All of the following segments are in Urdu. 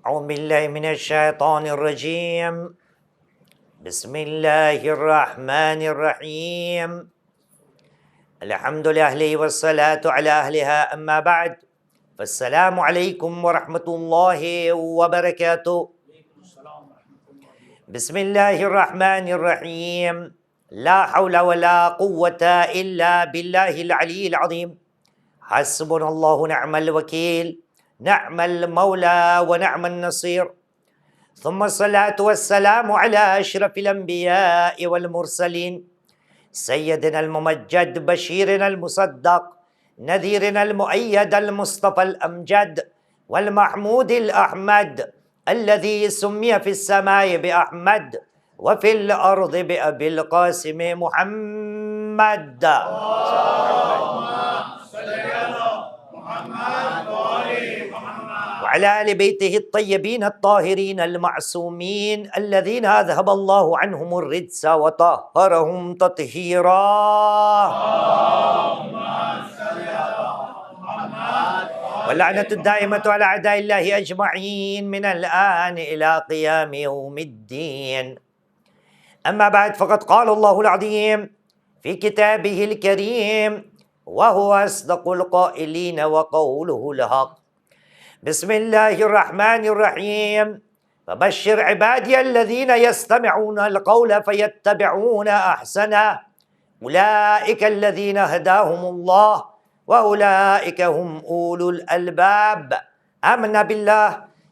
اعوذ باللہ من الشیطان الرجیم بسم اللہ الرحمن الرحیم الحمد للہ والصلاة علی اہلہا اما بعد فالسلام علیکم ورحمۃ اللہ وبرکاتہ۔ بسم اللہ الرحمن الرحیم لا حول ولا قوة الا باللہ العلی العظیم حسبنا اللہ نعم الوکیل نعم المولى ونعم النصير ثم الصلاة والسلام على أشرف الأنبياء والمرسلين سيدنا الممجد بشيرنا المصدق نذيرنا المؤيد المصطفى الأمجد والمحمود الأحمد الذي سمي في السماء بأحمد وفي الأرض بأبي القاسم محمد وعلى آل بيته الطيبين الطاهرين المعصومين الذين أذهب الله عنهم الرجس وطهرهم تطهيرا واللعنة الدائمة على أعداء الله أجمعين من الآن إلى قيام يوم الدين. أما بعد فقد قال الله العظيم في كتابه الكريم وهو أصدق القائلين وقوله الحق. بسم الله الرحمن الرحيم فبشر عبادي الذين يستمعون القول فيتبعون أحسنه أولئك الذين هداهم الله وأولئك هم أولو الألباب. آمنا بالله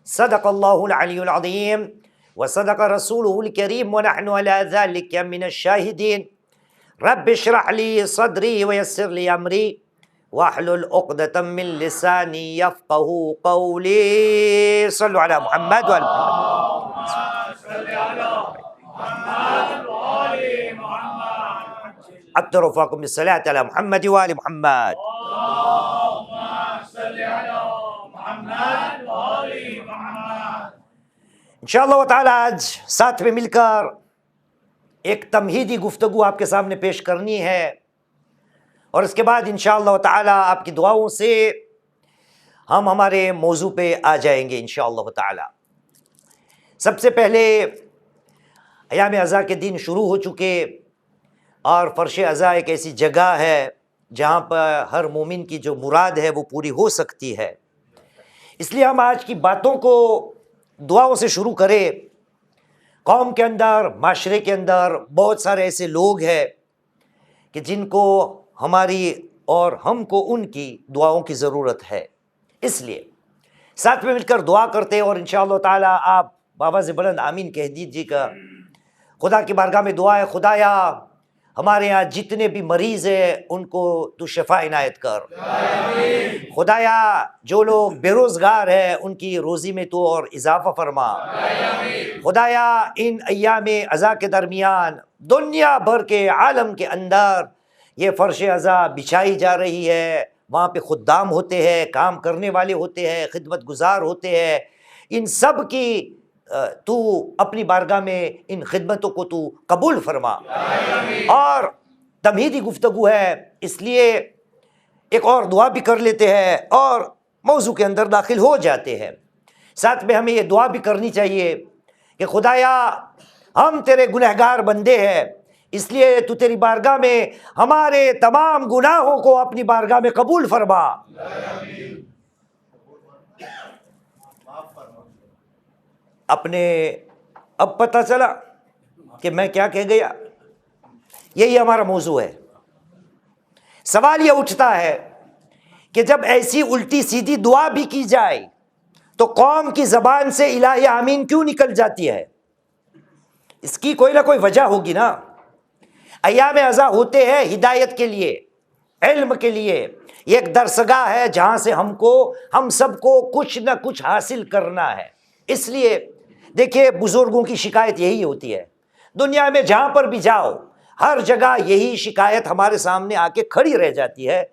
صدق الله العلي العظيم وصدق رسوله الكريم ونحن على ذلك من الشاهدين. رب اشرح لي صدري ويسر لي أمري واحلل عقدة من لساني يفقه قولي. صلوا على محمد وآل محمد. أكثر وفاكم بالصلاة على محمد وآل محمد. انشاءاللہ تعالی آج ساتھ میں مل کر ایک تمہیدی گفتگو آپ کے سامنے پیش کرنی ہے، اور اس کے بعد انشاءاللہ تعالی آپ کی دعاؤں سے ہم ہمارے موضوع پہ آ جائیں گے انشاءاللہ تعالی۔ سب سے پہلے ایام عزا کے دن شروع ہو چکے، اور فرش عزا ایک ایسی جگہ ہے جہاں پر ہر مومن کی جو مراد ہے وہ پوری ہو سکتی ہے، اس لیے ہم آج کی باتوں کو دعاؤں سے شروع کریں۔ قوم کے اندر، معاشرے کے اندر بہت سارے ایسے لوگ ہیں کہ جن کو ہماری اور ہم کو ان کی دعاؤں کی ضرورت ہے، اس لیے ساتھ میں مل کر دعا کرتے ہیں، اور انشاءاللہ تعالی آپ بآواز بلند آمین کہہ دیجیے گا۔ خدا کی بارگاہ میں دعا ہے، خدایا ہمارے ہاں جتنے بھی مریض ہیں ان کو تو شفا عنایت کر، خدایا جو لوگ بے روزگار ہیں ان کی روزی میں تو اور اضافہ فرما، خدایا ان ایام عزا کے درمیان دنیا بھر کے عالم کے اندر یہ فرش عزا بچھائی جا رہی ہے، وہاں پہ خدام ہوتے ہیں، کام کرنے والے ہوتے ہیں، خدمت گزار ہوتے ہیں، ان سب کی تو اپنی بارگاہ میں ان خدمتوں کو تو قبول فرما۔ اور تمہیدی گفتگو ہے، اس لیے ایک اور دعا بھی کر لیتے ہیں اور موضوع کے اندر داخل ہو جاتے ہیں۔ ساتھ میں ہمیں یہ دعا بھی کرنی چاہیے کہ خدایا ہم تیرے گنہگار بندے ہیں، اس لیے تو تیری بارگاہ میں ہمارے تمام گناہوں کو اپنی بارگاہ میں قبول فرما۔ اپنے اب پتہ چلا کہ میں کیا کہہ گیا، یہی ہمارا موضوع ہے۔ سوال یہ اٹھتا ہے کہ جب ایسی الٹی سیدھی دعا بھی کی جائے تو قوم کی زبان سے الہی آمین کیوں نکل جاتی ہے؟ اس کی کوئی نہ کوئی وجہ ہوگی نا۔ ایام عزا ہوتے ہیں ہدایت کے لیے، علم کے لیے، یہ ایک درسگاہ ہے جہاں سے ہم سب کو کچھ نہ کچھ حاصل کرنا ہے۔ اس لیے دیکھیے بزرگوں کی شکایت یہی ہوتی ہے، دنیا میں جہاں پر بھی جاؤ ہر جگہ یہی شکایت ہمارے سامنے آ کے کھڑی رہ جاتی ہے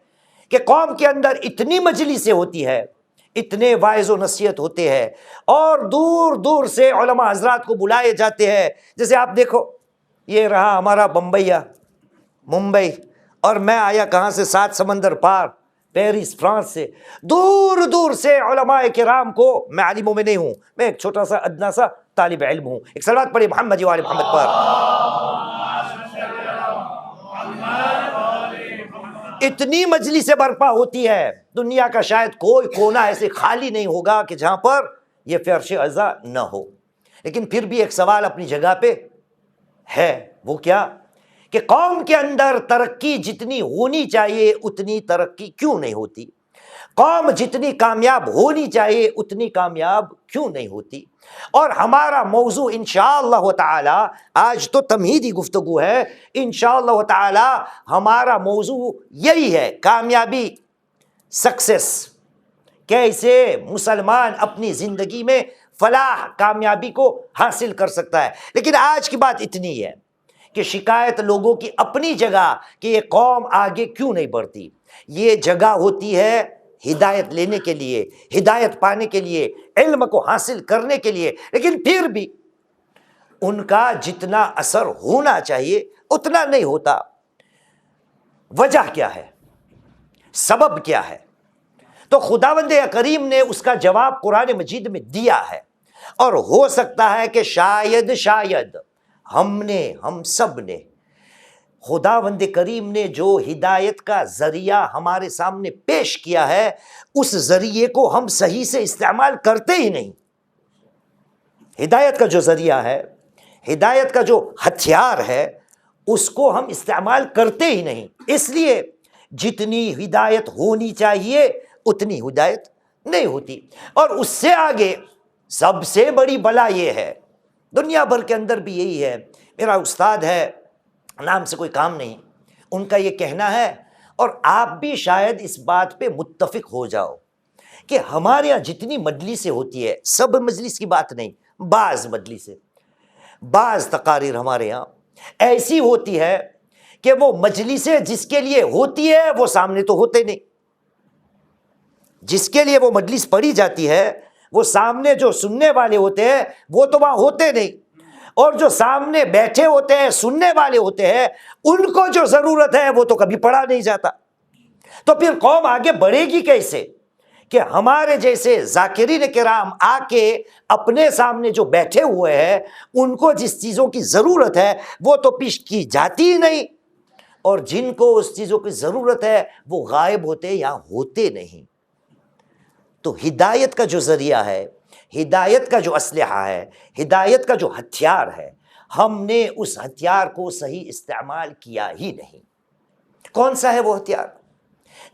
کہ قوم کے اندر اتنی مجلسیں ہوتی ہے، اتنے واعظ و نصیحت ہوتے ہیں، اور دور دور سے علماء حضرات کو بلائے جاتے ہیں۔ جیسے آپ دیکھو یہ رہا ہمارا ممبئی، اور میں آیا کہاں سے، 7 سمندر پار پیرس فرانس سے دور دور سے علماء کرام کو، میں عالموں میں نہیں ہوں، میں ایک چھوٹا سا ادنا سا طالب علم ہوں، ایک صلوات پڑھی محمد و آل محمد پر۔ اتنی مجلسیں برپا ہوتی ہے، دنیا کا شاید کوئی کونا ایسے خالی نہیں ہوگا کہ جہاں پر یہ فرش عزا نہ ہو۔ لیکن پھر بھی ایک سوال اپنی جگہ پہ ہے، وہ کیا کہ قوم کے اندر ترقی جتنی ہونی چاہیے اتنی ترقی کیوں نہیں ہوتی؟ قوم جتنی کامیاب ہونی چاہیے اتنی کامیاب کیوں نہیں ہوتی؟ اور ہمارا موضوع انشاءاللہ تعالی، آج تو تمہیدی گفتگو ہے، انشاءاللہ تعالی ہمارا موضوع یہی ہے، کامیابی، سکسیس، کیسے مسلمان اپنی زندگی میں فلاح، کامیابی کو حاصل کر سکتا ہے۔ لیکن آج کی بات اتنی ہے کہ شکایت لوگوں کی اپنی جگہ کہ یہ قوم آگے کیوں نہیں بڑھتی، یہ جگہ ہوتی ہے ہدایت لینے کے لیے، ہدایت پانے کے لیے، علم کو حاصل کرنے کے لیے، لیکن پھر بھی ان کا جتنا اثر ہونا چاہیے اتنا نہیں ہوتا۔ وجہ کیا ہے؟ سبب کیا ہے؟ تو خداوند کریم نے اس کا جواب قرآن مجید میں دیا ہے، اور ہو سکتا ہے کہ شاید ہم سب نے خداوند کریم نے جو ہدایت کا ذریعہ ہمارے سامنے پیش کیا ہے اس ذریعے کو ہم صحیح سے استعمال کرتے ہی نہیں۔ ہدایت کا جو ذریعہ ہے، ہدایت کا جو ہتھیار ہے، اس کو ہم استعمال کرتے ہی نہیں۔ اس لیے جتنی ہدایت ہونی چاہیے اتنی ہدایت نہیں ہوتی۔ اور اس سے آگے سب سے بڑی بلا یہ ہے، دنیا بھر کے اندر بھی یہی ہے، میرا استاد ہے، نام سے کوئی کام نہیں، ان کا یہ کہنا ہے، اور آپ بھی شاید اس بات پہ متفق ہو جاؤ کہ ہمارے یہاں جتنی مجلسیں ہوتی ہے، سب مجلس کی بات نہیں، بعض مجلسیں، بعض تقاریر ہمارے یہاں ایسی ہوتی ہے کہ وہ مجلسیں جس کے لیے ہوتی ہے وہ سامنے تو ہوتے نہیں، جس کے لیے وہ مجلس پڑھی جاتی ہے وہ سامنے جو سننے والے ہوتے ہیں وہ تو وہاں ہوتے نہیں، اور جو سامنے بیٹھے ہوتے ہیں سننے والے ہوتے ہیں ان کو جو ضرورت ہے وہ تو کبھی پڑھا نہیں جاتا۔ تو پھر قوم آگے بڑھے گی کیسے کہ ہمارے جیسے ذاکرین کرام آ کے اپنے سامنے جو بیٹھے ہوئے ہیں ان کو جس چیزوں کی ضرورت ہے وہ تو پیش کی جاتی ہی نہیں، اور جن کو اس چیزوں کی ضرورت ہے وہ غائب ہوتے یا ہوتے نہیں۔ تو ہدایت کا جو ذریعہ ہے، ہدایت کا جو اسلحہ ہے، ہدایت کا جو ہتھیار ہے، ہم نے اس ہتھیار کو صحیح استعمال کیا ہی نہیں۔ کون سا ہے وہ ہتھیار؟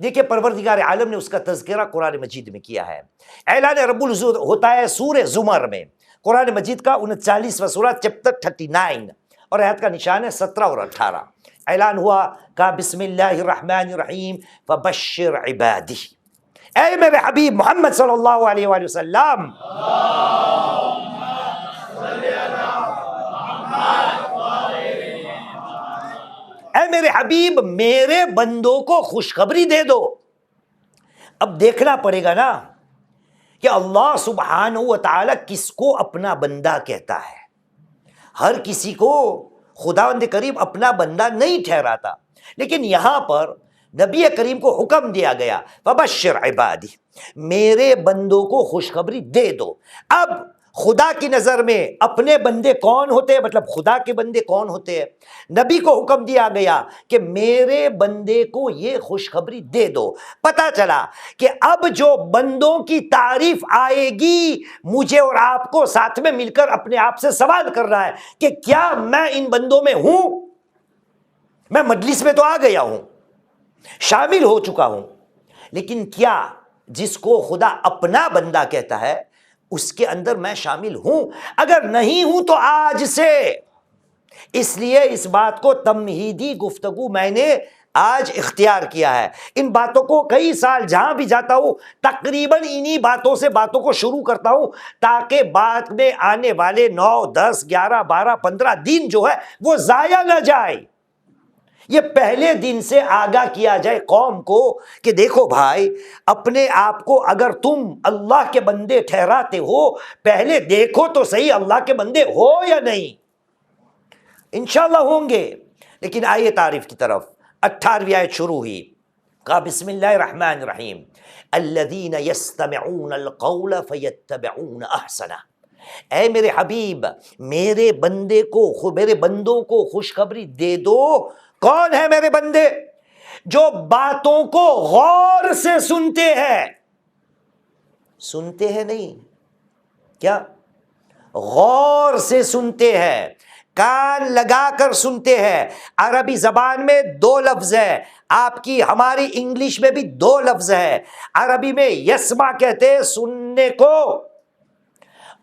دیکھیں پروردگار عالم نے اس کا تذکرہ قرآن مجید میں کیا ہے۔ اعلان رب العزت ہوتا ہے سورہ زمر میں، قرآن مجید کا 39واں سورہ چیپٹر 39، اور آیت کا نشان ہے 17 اور 18۔ اعلان ہوا کہ بسم اللہ الرحمن الرحیم فبشر عبادی، اے میرے حبیب محمد صلی اللہ علیہ وآلہ وسلم، اے میرے حبیب میرے بندوں کو خوشخبری دے دو۔ اب دیکھنا پڑے گا نا کہ اللہ سبحانہ و تعالی کس کو اپنا بندہ کہتا ہے۔ ہر کسی کو خداوند کریم اپنا بندہ نہیں ٹھہراتا، لیکن یہاں پر نبی کریم کو حکم دیا گیا فبشر عبادی، میرے بندوں کو خوشخبری دے دو۔ اب خدا کی نظر میں اپنے بندے کون ہوتے ہیں، مطلب خدا کے بندے کون ہوتے ہیں؟ نبی کو حکم دیا گیا کہ میرے بندے کو یہ خوشخبری دے دو۔ پتا چلا کہ اب جو بندوں کی تعریف آئے گی مجھے اور آپ کو ساتھ میں مل کر اپنے آپ سے سوال کر رہا ہے کہ کیا میں ان بندوں میں ہوں؟ میں مجلس میں تو آ گیا ہوں، شامل ہو چکا ہوں، لیکن کیا جس کو خدا اپنا بندہ کہتا ہے اس کے اندر میں شامل ہوں؟ اگر نہیں ہوں تو آج سے، اس لیے اس بات کو تمہیدی گفتگو میں نے آج اختیار کیا ہے۔ ان باتوں کو کئی سال جہاں بھی جاتا ہوں تقریباً انہی باتوں سے باتوں کو شروع کرتا ہوں، تاکہ بعد میں آنے والے 9، 10، 11، 12، 15 دن جو ہے وہ ضائع نہ جائے۔ یہ پہلے دن سے آگاہ کیا جائے قوم کو کہ دیکھو بھائی، اپنے آپ کو اگر تم اللہ کے بندے ٹھہراتے ہو پہلے دیکھو تو صحیح اللہ کے بندے ہو یا نہیں۔ انشاءاللہ ہوں گے۔ لیکن آئیے تعریف کی طرف۔ 18ویں آیت شروع ہوئی کہا بسم اللہ الرحمن الرحیم الذین یستمعون القول فیتبعون احسنہ، اے میرے حبیب میرے بندوں کو خوشخبری دے دو۔ کون ہے میرے بندے؟ جو باتوں کو غور سے سنتے ہیں، سنتے ہیں نہیں کیا، غور سے سنتے ہیں، کان لگا کر سنتے ہیں۔ عربی زبان میں 2 لفظ ہے، آپ کی ہماری انگلش میں بھی 2 لفظ ہے۔ عربی میں یسمع کہتے ہیں سننے کو،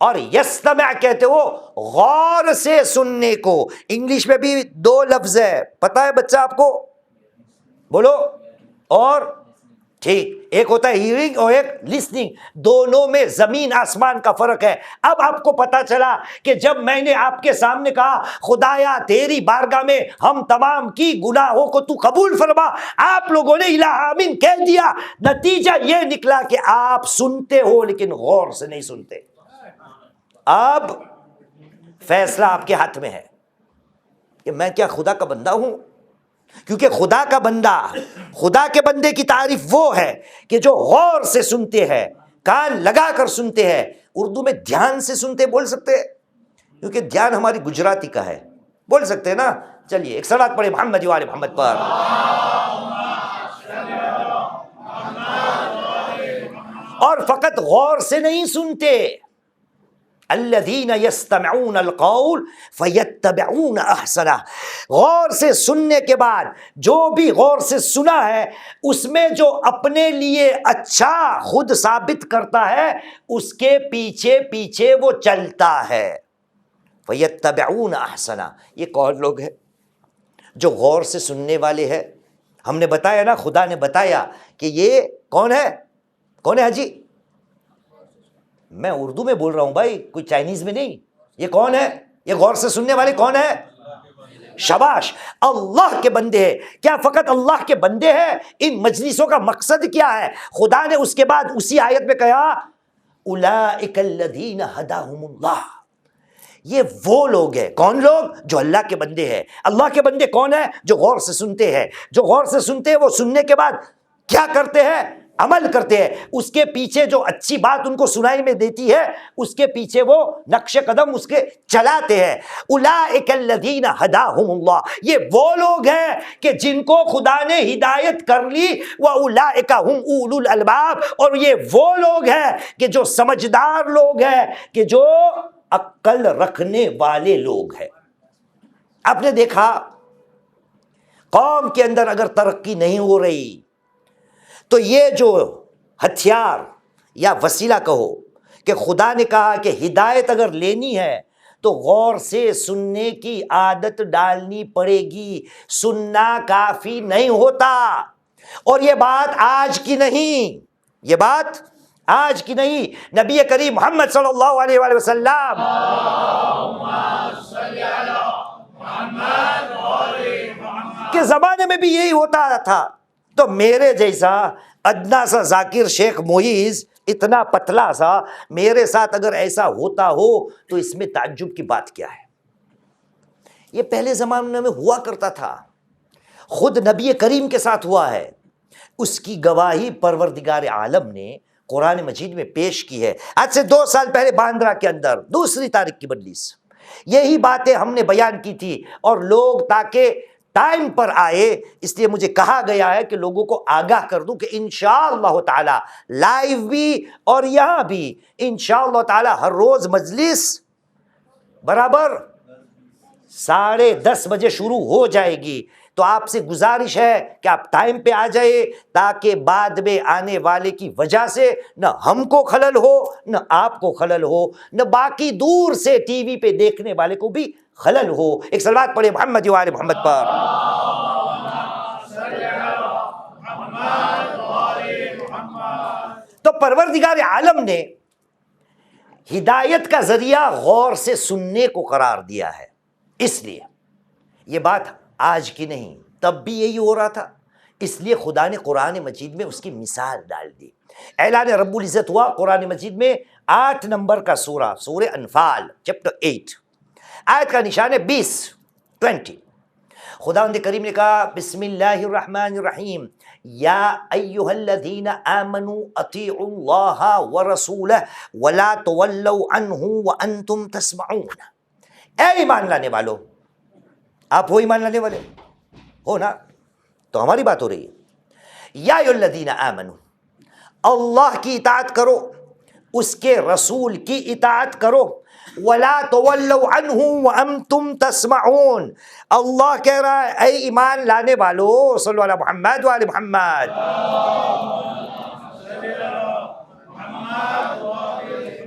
اور یستمع کہتے ہو غور سے سننے کو۔ انگلش میں بھی 2 لفظ ہے، پتہ ہے بچہ آپ کو؟ بولو۔ اور ٹھیک، ایک ہوتا ہے ہیئرنگ اور ایک لسننگ، دونوں میں زمین آسمان کا فرق ہے۔ اب آپ کو پتا چلا کہ جب میں نے آپ کے سامنے کہا خدایا تیری بارگاہ میں ہم تمام کی گناہوں کو تو قبول فرما، آپ لوگوں نے الہ آمین کہہ دیا، نتیجہ یہ نکلا کہ آپ سنتے ہو لیکن غور سے نہیں سنتے۔ اب فیصلہ آپ کے ہاتھ میں ہے کہ میں کیا خدا کا بندہ ہوں؟ کیونکہ خدا کا بندہ، خدا کے بندے کی تعریف وہ ہے کہ جو غور سے سنتے ہیں، کان لگا کر سنتے ہیں۔ اردو میں دھیان سے سنتے بول سکتے ہیں؟ کیونکہ دھیان ہماری گجراتی کا ہے، بول سکتے ہیں نا؟ چلیے ایک صلوات پڑھے محمد و آل محمد پر۔ اور فقط غور سے نہیں سنتے، الذین یستمعون القول فیتبعون احسنہ، غور سے سننے کے بعد جو بھی غور سے سنا ہے اس میں جو اپنے لیے اچھا خود ثابت کرتا ہے اس کے پیچھے پیچھے وہ چلتا ہے۔ فیتبعون احسنہ، یہ کون لوگ ہیں جو غور سے سننے والے ہیں؟ ہم نے بتایا نا، خدا نے بتایا کہ یہ کون ہے؟ کون ہے حاجی؟ میں اردو میں بول رہا ہوں بھائی، کوئی چائنیز میں نہیں۔ یہ کون ہے؟ یہ غور سے سننے والے کون ہے؟ شاباش، اللہ کے بندے ہیں۔ کیا فقط اللہ کے بندے ہیں؟ ان مجلسوں کا مقصد کیا ہے؟ خدا نے اس کے بعد اسی آیت میں کہا اولئک الذین ھداھم اللہ، یہ وہ لوگ ہیں۔ کون لوگ؟ جو اللہ کے بندے ہیں۔ اللہ کے بندے کون ہیں؟ جو غور سے سنتے ہیں۔ جو غور سے سنتے ہیں وہ سننے کے بعد کیا کرتے ہیں؟ عمل کرتے ہیں۔ اس کے پیچھے جو اچھی بات ان کو سنائی میں دیتی ہے اس کے پیچھے وہ نقش قدم اس کے چلاتے ہیں۔ اولئک الذین ھداھم اللہ، یہ وہ لوگ ہیں کہ جن کو خدا نے ہدایت کر لی۔ واولئک ھم اولو الالباب، اور یہ وہ لوگ ہیں کہ جو سمجھدار لوگ ہیں، کہ جو عقل رکھنے والے لوگ ہیں۔ آپ نے دیکھا قوم کے اندر اگر ترقی نہیں ہو رہی تو یہ جو ہتھیار یا وسیلہ کہو کہ خدا نے کہا کہ ہدایت اگر لینی ہے تو غور سے سننے کی عادت ڈالنی پڑے گی، سننا کافی نہیں ہوتا۔ اور یہ بات آج کی نہیں، یہ بات آج کی نہیں، نبی کریم محمد صلی اللہ علیہ وآلہ وسلم کے زمانے میں بھی یہی ہوتا تھا۔ تو میرے جیسا ادنا سا ذاکر شیخ معیز، اتنا پتلا سا، میرے ساتھ اگر ایسا ہوتا ہو تو اس میں تعجب کی بات کیا ہے؟ یہ پہلے زمانے میں ہوا کرتا تھا، خود نبی کریم کے ساتھ ہوا ہے۔ اس کی گواہی پروردگار عالم نے قرآن مجید میں پیش کی ہے۔ آج سے 2 سال پہلے باندرا کے اندر 2 تاریخ کی مجلس، یہی باتیں ہم نے بیان کی تھی، اور لوگ تاکہ ٹائم پر آئے اس لیے مجھے کہا گیا ہے کہ لوگوں کو آگاہ کر دوں کہ انشاءاللہ تعالی لائیو بھی اور یہاں بھی انشاءاللہ تعالی ہر روز مجلس برابر 10:30 بجے شروع ہو جائے گی۔ تو آپ سے گزارش ہے کہ آپ ٹائم پہ آ جائے تاکہ بعد میں آنے والے کی وجہ سے نہ ہم کو خلل ہو، نہ آپ کو خلل ہو، نہ باقی دور سے ٹی وی پہ دیکھنے والے کو بھی خلل ہو۔ ایک صلوات پڑھے محمد و آل محمد پر۔ تو پروردگار عالم نے ہدایت کا ذریعہ غور سے سننے کو قرار دیا ہے۔ اس لیے یہ بات آج کی نہیں، تب بھی یہی ہو رہا تھا، اس لیے خدا نے قرآن مجید میں اس کی مثال ڈال دی۔ اعلان رب العزت ہوا قرآن مجید میں 8 نمبر کا سورہ، سورہ انفال چیپٹر 8، آیت کا نشان ہے 20۔ خداوند کریم نے کہا بسم اللہ الرحمن الرحیم یا ایھا الذین آمنوا اطیعوا اللہ ورسولہ ولا تولوا عنہ وانتم تسمعون. اے ایمان لانے والو، آپ ہو ایمان لانے والے ہو نا، تو ہماری بات ہو رہی ہے. یا ایھا الذین آمنوا، اللہ کی اطاعت کرو، اس کے رسول کی اطاعت کرو. ولا تولوا عنہ وانتم تسمعون، اللہ کہہ رہا ہے اے ایمان لانے والو، صلو علی محمد وعلی محمد.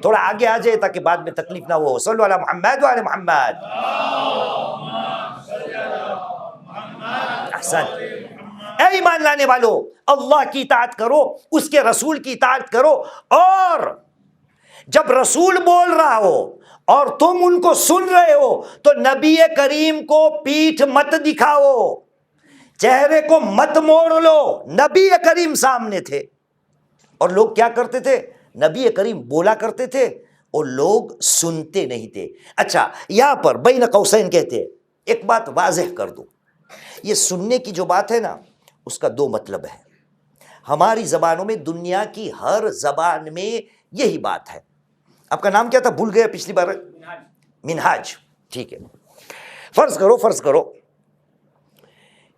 تھوڑا آگے آ جائے تاکہ بعد میں تکلیف نہ ہو. صلو علی محمد وعلی محمد. احسن. اے ایمان لانے والو، اللہ کی اطاعت کرو، اس کے رسول کی اطاعت کرو، اور جب رسول بول رہا ہو اور تم ان کو سن رہے ہو تو نبی کریم کو پیٹھ مت دکھاؤ، چہرے کو مت موڑ لو. نبی کریم سامنے تھے اور لوگ کیا کرتے تھے؟ نبی کریم بولا کرتے تھے اور لوگ سنتے نہیں تھے. اچھا، یہاں پر بین قوسین کہتے ہیں، ایک بات واضح کر دو، یہ سننے کی جو بات ہے نا، اس کا دو مطلب ہے. ہماری زبانوں میں، دنیا کی ہر زبان میں یہی بات ہے. آپ کا نام کیا تھا؟ بھول گیا پچھلی بار. منہاج. ٹھیک ہے. فرض کرو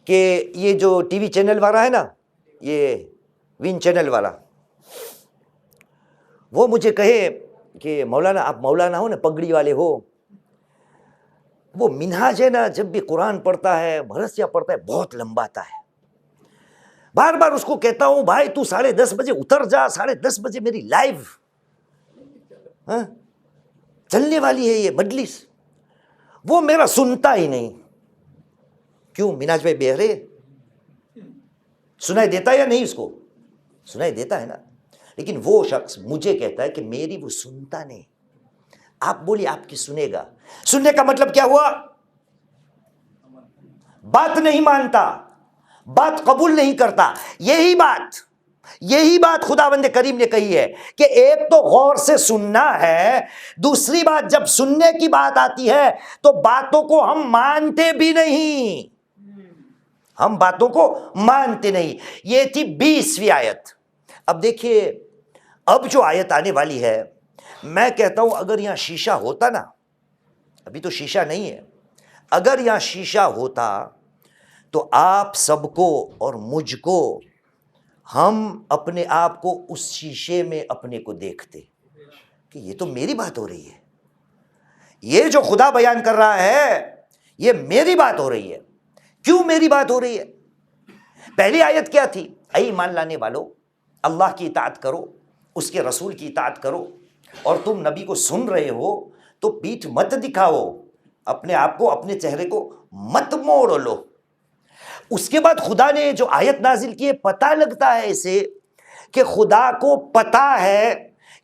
کہ یہ جو ٹی وی چینل والا ہے نا، یہ وین چینل والا، وہ مجھے کہے کہ مولانا، آپ مولانا ہو نا، پگڑی والے ہو، وہ منہاج ہے نا، جب بھی قرآن پڑھتا ہے، مرثیہ پڑھتا ہے، بہت لمباتا ہے. بار بار اس کو کہتا ہوں بھائی تو 10:30 بجے اتر جا، 10:30 بجے میری لائیو چلنے والی ہے یہ مجلس. وہ میرا سنتا ہی نہیں. کیوں مناج بھائی بہرے؟ سنائی دیتا ہے یا نہیں؟ اس کو سنائی دیتا ہے نا. لیکن وہ شخص مجھے کہتا ہے کہ میری وہ سنتا نہیں. آپ بولیے آپ کی سنے گا. سننے کا مطلب کیا ہوا؟ بات نہیں مانتا، بات قبول نہیں کرتا. یہی بات خداوند کریم نے کہی ہے کہ ایک تو غور سے سننا ہے، دوسری بات جب سننے کی بات آتی ہے تو باتوں کو ہم مانتے بھی نہیں. ہم باتوں کو مانتے نہیں. یہ تھی 20ویں آیت. اب دیکھیے، اب جو آیت آنے والی ہے، میں کہتا ہوں اگر یہاں شیشہ ہوتا نا، ابھی تو شیشہ نہیں ہے، اگر یہاں شیشہ ہوتا تو آپ سب کو اور مجھ کو، ہم اپنے آپ کو اس شیشے میں اپنے کو دیکھتے کہ یہ تو میری بات ہو رہی ہے، یہ جو خدا بیان کر رہا ہے یہ میری بات ہو رہی ہے. کیوں میری بات ہو رہی ہے؟ پہلی آیت کیا تھی؟ اے ایمان لانے والو، اللہ کی اطاعت کرو، اس کے رسول کی اطاعت کرو، اور تم نبی کو سن رہے ہو تو پیٹھ مت دکھاؤ، اپنے آپ کو، اپنے چہرے کو مت موڑ لو. اس کے بعد خدا نے جو آیت نازل کی ہے، پتہ لگتا ہے اسے کہ خدا کو پتہ ہے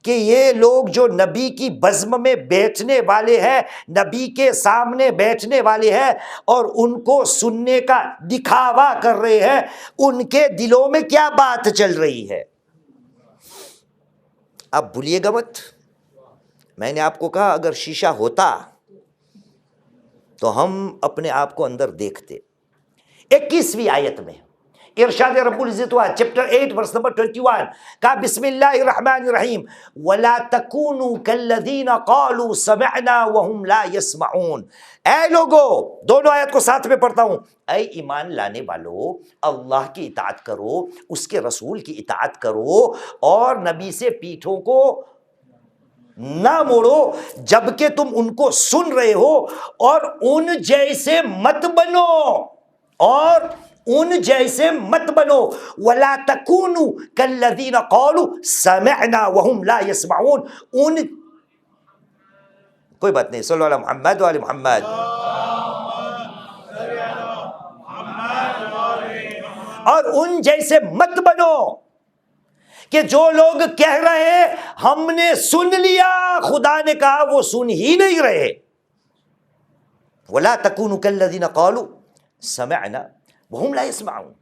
کہ یہ لوگ جو نبی کی بزم میں بیٹھنے والے ہیں، نبی کے سامنے بیٹھنے والے ہیں اور ان کو سننے کا دکھاوا کر رہے ہیں، ان کے دلوں میں کیا بات چل رہی ہے. آپ بھولیے گا مت، میں نے آپ کو کہا اگر شیشہ ہوتا تو ہم اپنے آپ کو اندر دیکھتے. 21ویں آیت میں ارشاد رب العزت ہوا، چیپٹر 8 ورس نمبر 21، کہا بسم اللہ الرحمن الرحیم وَلَا تَكُونُوا كَالَّذِينَ قَالُوا سَمِعْنَا وَهُمْ لَا يَسْمَعُونَ. اے لوگو، دونوں آیت کو ساتھ میں پڑھتا ہوں. اے ایمان لانے والو، اللہ کی اطاعت کرو، اس کے رسول کی اطاعت کرو، اور نبی سے پیٹھوں کو نہ موڑو جبکہ تم ان کو سن رہے ہو، اور ان جیسے مت بنو، وَلَا تَكُونُوا كَالَّذِينَ قَالُوا سَمِعْنَا وَهُمْ لَا يَسْمَعُونَ. کوئی بات نہیں، صلی اللہ علیہ محمد وعلی محمد. اور ان جیسے مت بنو کہ جو لوگ کہہ رہے ہیں ہم نے سن لیا، خدا نے کہا وہ سن ہی نہیں رہے. وَلَا تَكُونُوا كَالَّذِينَ قَالُوا سَمِعْنَا وَهُمْ لَا يَسْمَعُونَ.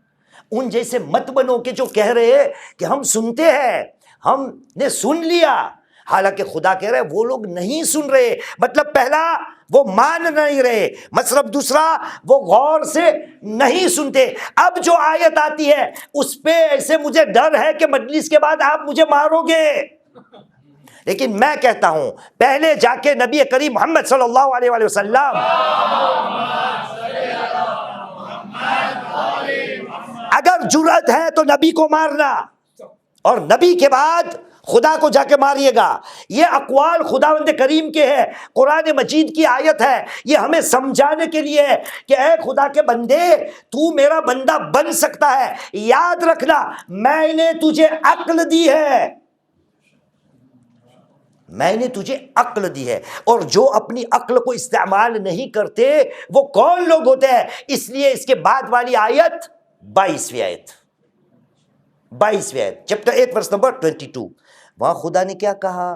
ان جیسے مت بنو کہ جو کہہ رہے ہیں کہ ہم سنتے ہیں، ہم نے سن لیا، حالانکہ خدا کہہ رہے وہ لوگ نہیں سن رہے. مطلب پہلا وہ مان نہیں رہے، مطلب دوسرا وہ غور سے نہیں سنتے. اب جو آیت آتی ہے اس پہ ایسے مجھے ڈر ہے کہ مجلس کے بعد آپ مجھے مارو گے، لیکن میں کہتا ہوں پہلے جا کے نبی کریم محمد صلی اللہ علیہ وآلہ وسلم اگر جرأت ہے تو نبی کو مارنا، اور نبی کے بعد خدا کو جا کے ماریے گا. یہ اقوال خداوند کریم کے ہے، قرآن مجید کی آیت ہے. یہ ہمیں سمجھانے کے لیے ہے کہ اے خدا کے بندے تو میرا بندہ بن سکتا ہے. یاد رکھنا میں نے تجھے عقل دی ہے، میں نے تجھے عقل دی ہے، اور جو اپنی عقل کو استعمال نہیں کرتے وہ کون لوگ ہوتے ہیں؟ اس لیے اس کے بعد والی آیت 22ویں آیت، 22ویں آیت چیپٹر 8 ورس نمبر 22، وہاں خدا نے کیا کہا؟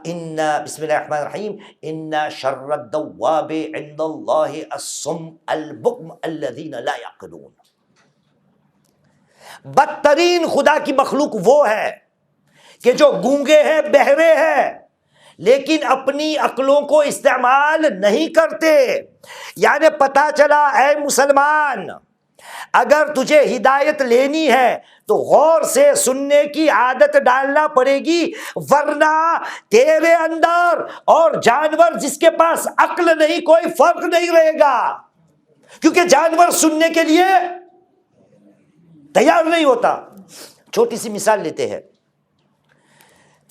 ان بسم اللہ الرحمن الرحیم ان شر الدواب عند اللہ الصم البکم الذین لا یعقلون. بدترین خدا کی مخلوق وہ ہے کہ جو گونگے ہیں، بہرے ہیں، لیکن اپنی عقلوں کو استعمال نہیں کرتے. یعنی پتا چلا اے مسلمان اگر تجھے ہدایت لینی ہے تو غور سے سننے کی عادت ڈالنا پڑے گی، ورنہ تیرے اندر اور جانور جس کے پاس عقل نہیں کوئی فرق نہیں رہے گا، کیونکہ جانور سننے کے لیے تیار نہیں ہوتا. چھوٹی سی مثال لیتے ہیں،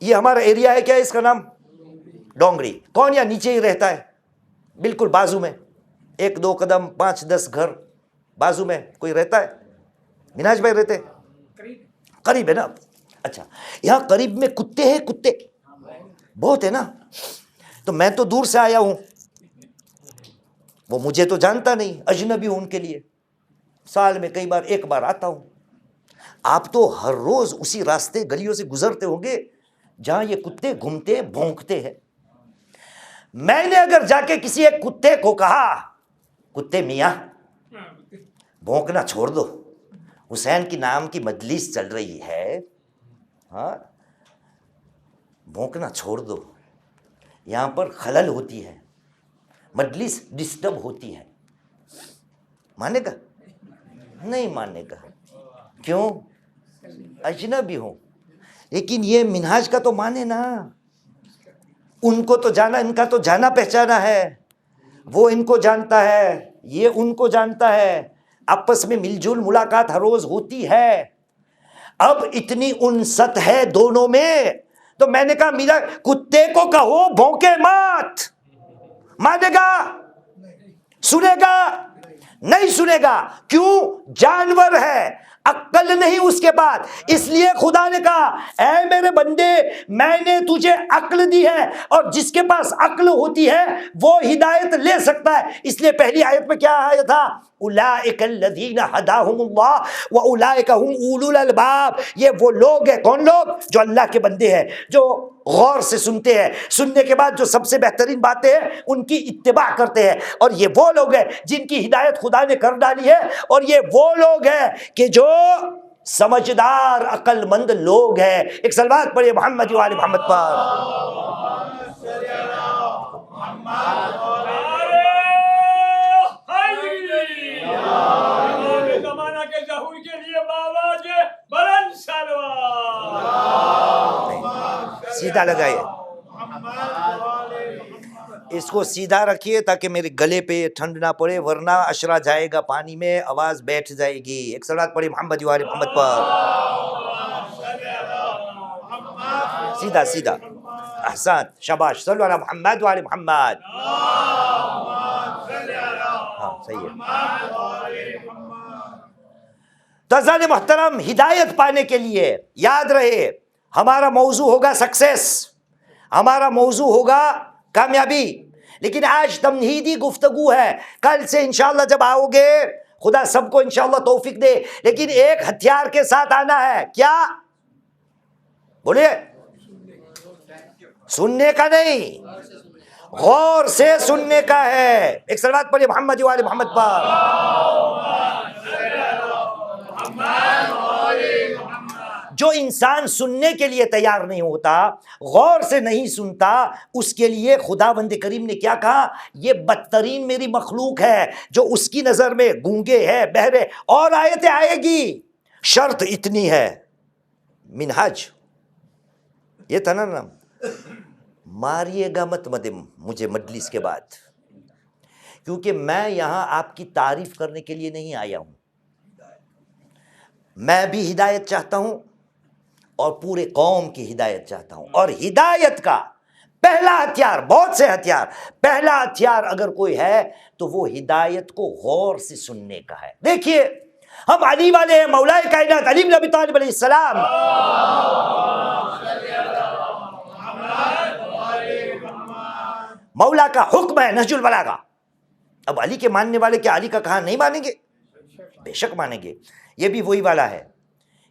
یہ ہمارا ایریا ہے، کیا ہے اس کا نام؟ ڈونگری. کون یا نیچے ہی رہتا ہے؟ بالکل بازو میں 1-2 قدم 5-10 گھر بازو میں کوئی رہتا ہے؟ مناج بھائی رہتے؟ قریب ہے نا. اچھا یہاں قریب میں کتے ہیں، کتے بہت ہے نا. تو میں تو دور سے آیا ہوں، وہ مجھے تو جانتا نہیں، اجنبی ہوں ان کے لیے. سال میں کئی بار 1 بار آتا ہوں. آپ تو ہر روز اسی راستے گلیوں سے گزرتے ہوں گے جہاں یہ کتے گھومتے بھونکتے ہیں. میں نے اگر جا کے کسی ایک کتے کو کہا کتے میاں بھونکنا چھوڑ دو، حسین کی نام کی مجلس چل رہی ہے، ہاں بھونکنا چھوڑ دو، یہاں پر خلل ہوتی ہے، مجلس ڈسٹرب ہوتی ہے، مانے گا؟ نہیں مانے گا. کیوں؟ اجنبی ہوں. لیکن یہ منہاج کا تو مانے نا، ان کو تو جانا، ان کا تو جانا پہچانا ہے، وہ ان کو جانتا ہے، یہ ان کو جانتا ہے، آپس میں مل جل ملاقات ہر روز ہوتی ہے. اب اتنی انست ہے دونوں میں، تو میں نے کہا میرا کتے کو کہو بھونکے مات. مانے گا؟ سنے گا؟ نہیں سنے گا. کیوں؟ جانور ہے، عقل نہیں اس کے بعد. اس لیے خدا نے کہا اے میرے بندے میں نے تجھے عقل دی ہے، اور جس کے پاس عقل ہوتی ہے وہ ہدایت لے سکتا ہے. اس لیے پہلی آیت میں کیا آیا تھا؟ اولئک الذین ھداھم اللہ واولئک ھم اولو الالباب. یہ وہ لوگ ہیں، کون لوگ؟ جو اللہ کے بندے ہیں، جو غور سے سنتے ہیں، سننے کے بعد جو سب سے بہترین باتیں ہیں ان کی اتباع کرتے ہیں. اور یہ وہ لوگ ہیں جن کی ہدایت خدا نے کر ڈالی ہے، اور یہ وہ لوگ ہیں کہ جو سمجھدار عقل مند لوگ ہیں. ایک صلوات پڑھیے محمد و آل محمد پر. سیدھا لگائیے، اس کو سیدھا رکھیے تاکہ میرے گلے پہ ٹھنڈ نہ پڑے، ورنہ اشرا جائے گا پانی میں، آواز بیٹھ جائے گی. ایک صلوات پڑھی محمد و آل محمد پر. سیدھا سیدھا، احسان، شاباش. صلو علی محمد و آل محمد. ہاں صحیح ہے. تو عزیزان محترم، ہدایت پانے کے لیے یاد رہے ہمارا موضوع ہوگا سکسیس، ہمارا موضوع ہوگا کامیابی. لیکن آج تمہیدی گفتگو ہے، کل سے انشاءاللہ جب آؤ گے خدا سب کو انشاءاللہ توفیق دے، لیکن ایک ہتھیار کے ساتھ آنا ہے. کیا بولیے؟ سننے کا نہیں، غور سے سننے کا ہے. ایک صلوات پڑھیے محمد و آل محمد پر. جو انسان سننے کے لیے تیار نہیں ہوتا، غور سے نہیں سنتا، اس کے لیے خداوند کریم نے کیا کہا؟ یہ بدترین میری مخلوق ہے، جو اس کی نظر میں گونگے ہے، بہرے. اور آیتیں آئے گی، شرط اتنی ہے. منہج یہ تھا نا نام. ماریے گا مت مجھے مجلس کے بعد، کیونکہ میں یہاں آپ کی تعریف کرنے کے لیے نہیں آیا ہوں. میں بھی ہدایت چاہتا ہوں اور پورے قوم کی ہدایت چاہتا ہوں. اور ہدایت کا پہلا ہتھیار، بہت سے ہتھیار، پہلا ہتھیار اگر کوئی ہے تو وہ ہدایت کو غور سے سننے کا ہے. دیکھیے ہم علی والے ہیں، مولا کائنات علی بن ابی طالب علیہ السلام. مولا کا حکم ہے نہج البلاغہ. اب علی کے ماننے والے کیا علی کا کہا نہیں مانیں گے؟ بے شک مانیں گے. یہ بھی وہی والا ہے.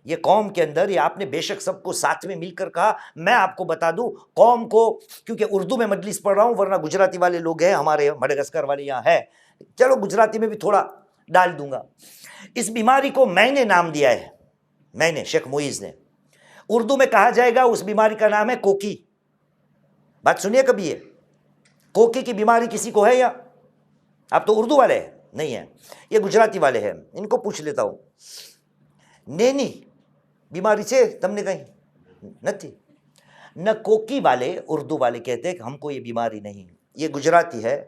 یہ قوم کے اندر یہ آپ نے بے شک سب کو ساتھ میں مل کر کہا. میں آپ کو بتا دوں قوم کو، کیونکہ اردو میں مجلس پڑھ رہا ہوں، ورنہ گجراتی والے لوگ ہیں ہمارے، مڈغاسکر والے یہاں ہے، چلو گجراتی میں بھی تھوڑا ڈال دوں گا. اس بیماری کو میں نے نام دیا ہے، میں نے، شیخ معیز نے. اردو میں کہا جائے گا اس بیماری کا نام ہے کوکی. بات سنیے کبھی یہ کوکی کی بیماری کسی کو ہے یا؟ آپ تو اردو والے ہیں، نہیں ہیں، یہ گجراتی والے ہیں. ان کو پوچھ لیتا ہوں، نینی بیماری سے تم نے کہیں نہیں؟ نہ کوکی والے اردو والے کہتے ہیں کہ ہم کو یہ بیماری نہیں، یہ گجراتی ہے،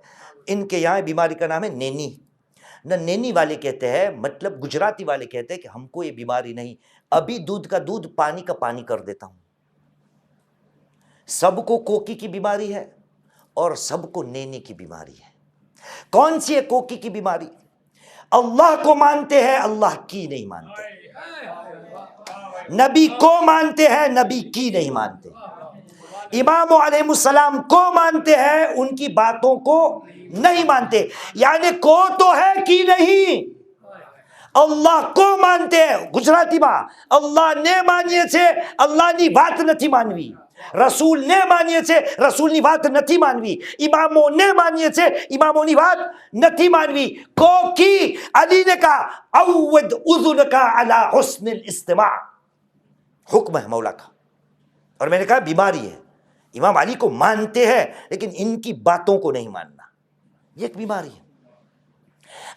ان کے یہاں بیماری کا نام ہے نینی. نہ نینی والے کہتے ہیں، مطلب گجراتی والے کہتے ہیں کہ ہم کو یہ بیماری نہیں، ابھی دودھ کا دودھ پانی کا پانی کر دیتا ہوں. سب کو کوکی کی بیماری ہے اور سب کو نینی کی بیماری ہے. کون سی ہے کوکی کی بیماری؟ اللہ کو مانتے ہیں، اللہ کی نہیں مانتے. نبی کو مانتے ہیں، نبی کی نہیں مانتے. امام علیہ السلام کو مانتے ہیں، ان کی باتوں کو نہیں مانتے. یعنی کو تو ہے کی نہیں. اللہ کو مانتے ہیں گجراتی માં اللہ ને માનીએ છે, અલ્લાહની વાત નથી માનવી. રસૂલને માનીએ છે, રસૂલની વાત નથી માનવી. ઇમામોને માનીએ છે, ઇમામોની વાત નથી માનવી. કોકી અલીને કા અવદ ઉઝુનકા અલા હુસ્ન الاستماع. حکم ہے مولا کا. اور میں نے کہا بیماری ہے. امام علی کو مانتے ہیں لیکن ان کی باتوں کو نہیں ماننا، یہ ایک بیماری ہے.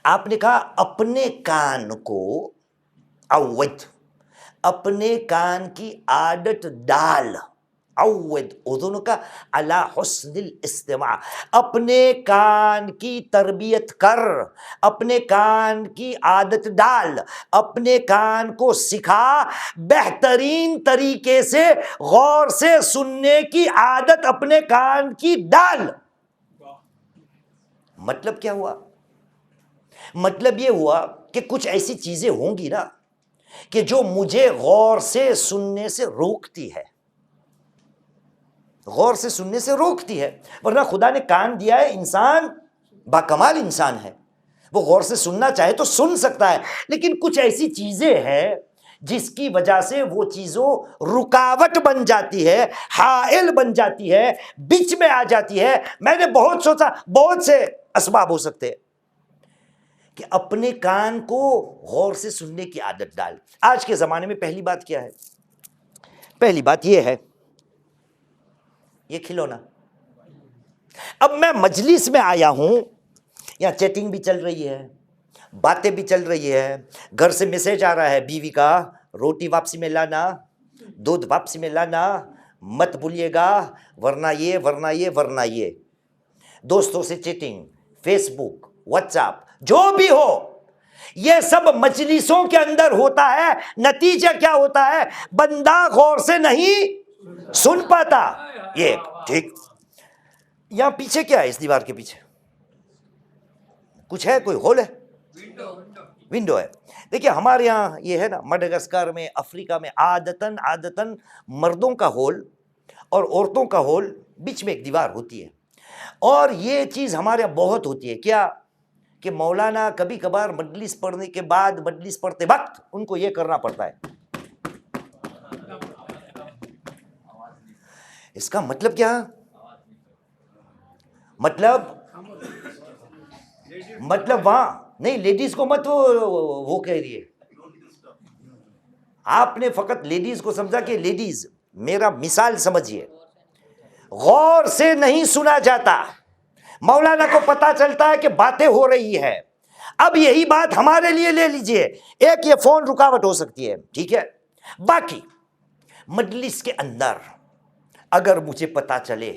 آپ نے کہا اپنے کان کو عود، اپنے کان کی عادت ڈال. عود اذنک علی حسن الاستماع، اپنے کان کی تربیت کر، اپنے کان کی عادت ڈال، اپنے کان کو سکھا بہترین طریقے سے غور سے سننے کی عادت اپنے کان کی ڈال. مطلب کیا ہوا؟ مطلب یہ ہوا کہ کچھ ایسی چیزیں ہوں گی نا کہ جو مجھے غور سے سننے سے روکتی ہے، غور سے سننے سے روکتی ہے. ورنہ خدا نے کان دیا ہے، انسان باکمال انسان ہے، وہ غور سے سننا چاہے تو سن سکتا ہے. لیکن کچھ ایسی چیزیں ہیں جس کی وجہ سے وہ چیزوں رکاوٹ بن جاتی ہے، حائل بن جاتی ہے، بیچ میں آ جاتی ہے. میں نے بہت سوچا، بہت سے اسباب ہو سکتے ہیں کہ اپنے کان کو غور سے سننے کی عادت ڈال. آج کے زمانے میں پہلی بات کیا ہے؟ پہلی بات یہ ہے، یہ کھلونا. اب میں مجلس میں آیا ہوں، یہاں چیٹنگ بھی چل رہی ہے، باتیں بھی چل رہی ہے، گھر سے میسج آ رہا ہے بیوی کا، روٹی واپسی میں لانا، دودھ واپسی میں لانا، مت بھولیے گا، ورنہ یہ ورنہ یہ ورنہ یہ. دوستوں سے چیٹنگ، فیس بک، واٹس ایپ، جو بھی ہو، یہ سب مجلسوں کے اندر ہوتا ہے. نتیجہ کیا ہوتا ہے؟ بندہ غور سے نہیں سن پاتا. یہ ٹھیک. یہاں پیچھے کیا ہے؟ اس دیوار کے پیچھے کچھ ہے؟ کوئی ہول ہے؟ ونڈو ہے. دیکھیے ہمارے یہاں یہ ہے نا، مڈغاسکر میں، افریقہ میں عادتاً مردوں کا ہول اور عورتوں کا ہول، بیچ میں ایک دیوار ہوتی ہے. اور یہ چیز ہمارے یہاں بہت ہوتی ہے. کیا کہ مولانا کبھی کبھار مجلس پڑھنے کے بعد، مجلس پڑھتے وقت ان کو یہ کرنا پڑتا ہے. اس کا مطلب کیا؟ مطلب وہاں نہیں، لیڈیز کو مت وہ کہہ رہی ہے. آپ نے فقط لیڈیز کو سمجھا کہ لیڈیز، میرا مثال سمجھیے، غور سے نہیں سنا جاتا، مولانا کو پتا چلتا ہے کہ باتیں ہو رہی ہے۔ اب یہی بات ہمارے لیے لے لیجئے، ایک یہ فون رکاوٹ ہو سکتی ہے، ٹھیک ہے، باقی مجلس کے اندر اگر مجھے پتا چلے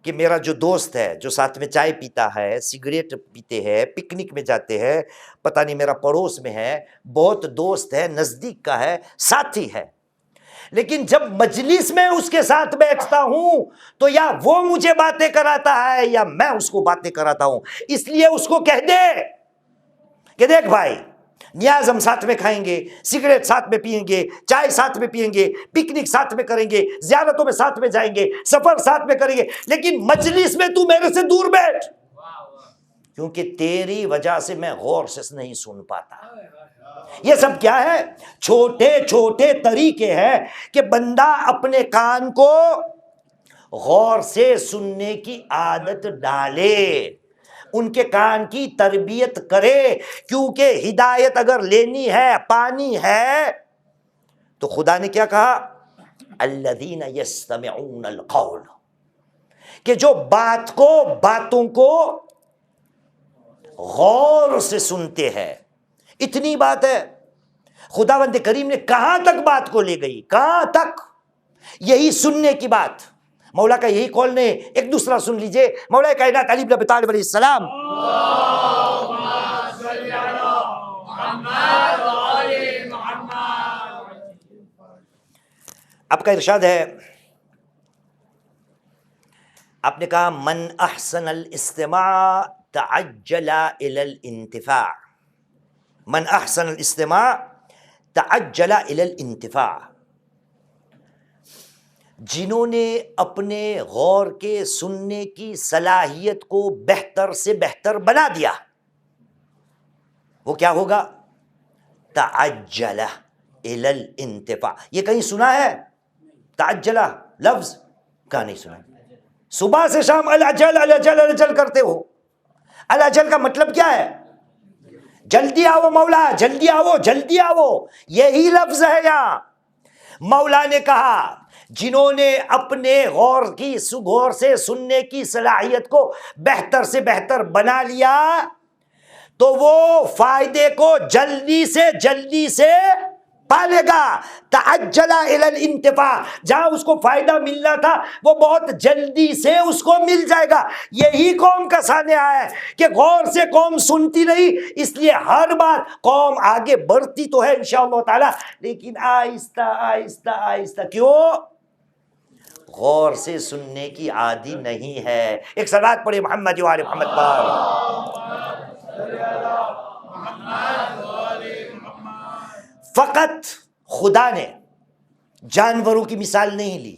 کہ میرا جو دوست ہے جو ساتھ میں چائے پیتا ہے، سگریٹ پیتے ہیں، پکنک میں جاتے ہیں، پتہ نہیں میرا پڑوس میں ہے، بہت دوست ہے، نزدیک کا ہے، ساتھی ہے، لیکن جب مجلس میں اس کے ساتھ بیٹھتا ہوں تو یا وہ مجھے باتیں کراتا ہے یا میں اس کو باتیں کراتا ہوں، اس لیے اس کو کہہ دے کہ دیکھ بھائی، نیاز ہم ساتھ میں کھائیں گے، سگریٹ ساتھ میں پئیں گے، چائے ساتھ میں پئیں گے، پکنک ساتھ میں کریں گے، زیارتوں میں ساتھ میں جائیں گے، سفر ساتھ میں کریں گے، لیکن مجلس میں تو میرے سے دور بیٹھ، کیونکہ تیری وجہ سے میں غور سے نہیں سن پاتا۔ یہ سب کیا ہے؟ چھوٹے چھوٹے طریقے ہیں کہ بندہ اپنے کان کو غور سے سننے کی عادت ڈالے، ان کے کان کی تربیت کرے، کیونکہ ہدایت اگر لینی ہے، پانی ہے، تو خدا نے کیا کہا؟ الذین یستمعون القول، کہ جو باتوں کو غور سے سنتے ہیں۔ اتنی بات ہے، خداوند کریم نے کہاں تک بات کو لے گئی، کہاں تک؟ یہی سننے کی بات، مولا کا یہی قول نے، ایک دوسرا سن لیجئے، مولا کائنات علی بن ابی طالب علیہ السلام، آپ کا ارشاد ہے، آپ نے کہا من احسن الاستماع تعجل الى الانتفاع، من احسن الاستماع تعجل الى الانتفاع، جنہوں نے اپنے غور کے سننے کی صلاحیت کو بہتر سے بہتر بنا دیا، وہ کیا ہوگا؟ تعجل الى الانتفاع۔ یہ کہیں سنا ہے تعجلہ لفظ؟ کہاں نہیں سنا؟ صبح سے شام العجل العجل العجل کرتے ہو، العجل کا مطلب کیا ہے؟ جلدی آؤ مولا، جلدی آؤ، جلدی آؤ، یہی لفظ ہے یہاں۔ مولا نے کہا جنہوں نے اپنے غور سے سننے کی صلاحیت کو بہتر سے بہتر بنا لیا تو وہ فائدے کو جلدی سے پالے گا۔ تعجل الی الانتفاع، جہاں اس کو فائدہ ملنا تھا وہ بہت جلدی سے اس کو مل جائے گا۔ یہی قوم کا سانحہ ہے کہ غور سے قوم سنتی نہیں، اس لیے ہر بار قوم آگے بڑھتی تو ہے انشاءاللہ تعالی، لیکن آہستہ آہستہ آہستہ۔ کیوں؟ غور سے سننے کی عادی نہیں ہے۔ ایک صلوات پڑھے محمد و آل محمد پر۔ فقط خدا نے جانوروں کی مثال نہیں لی،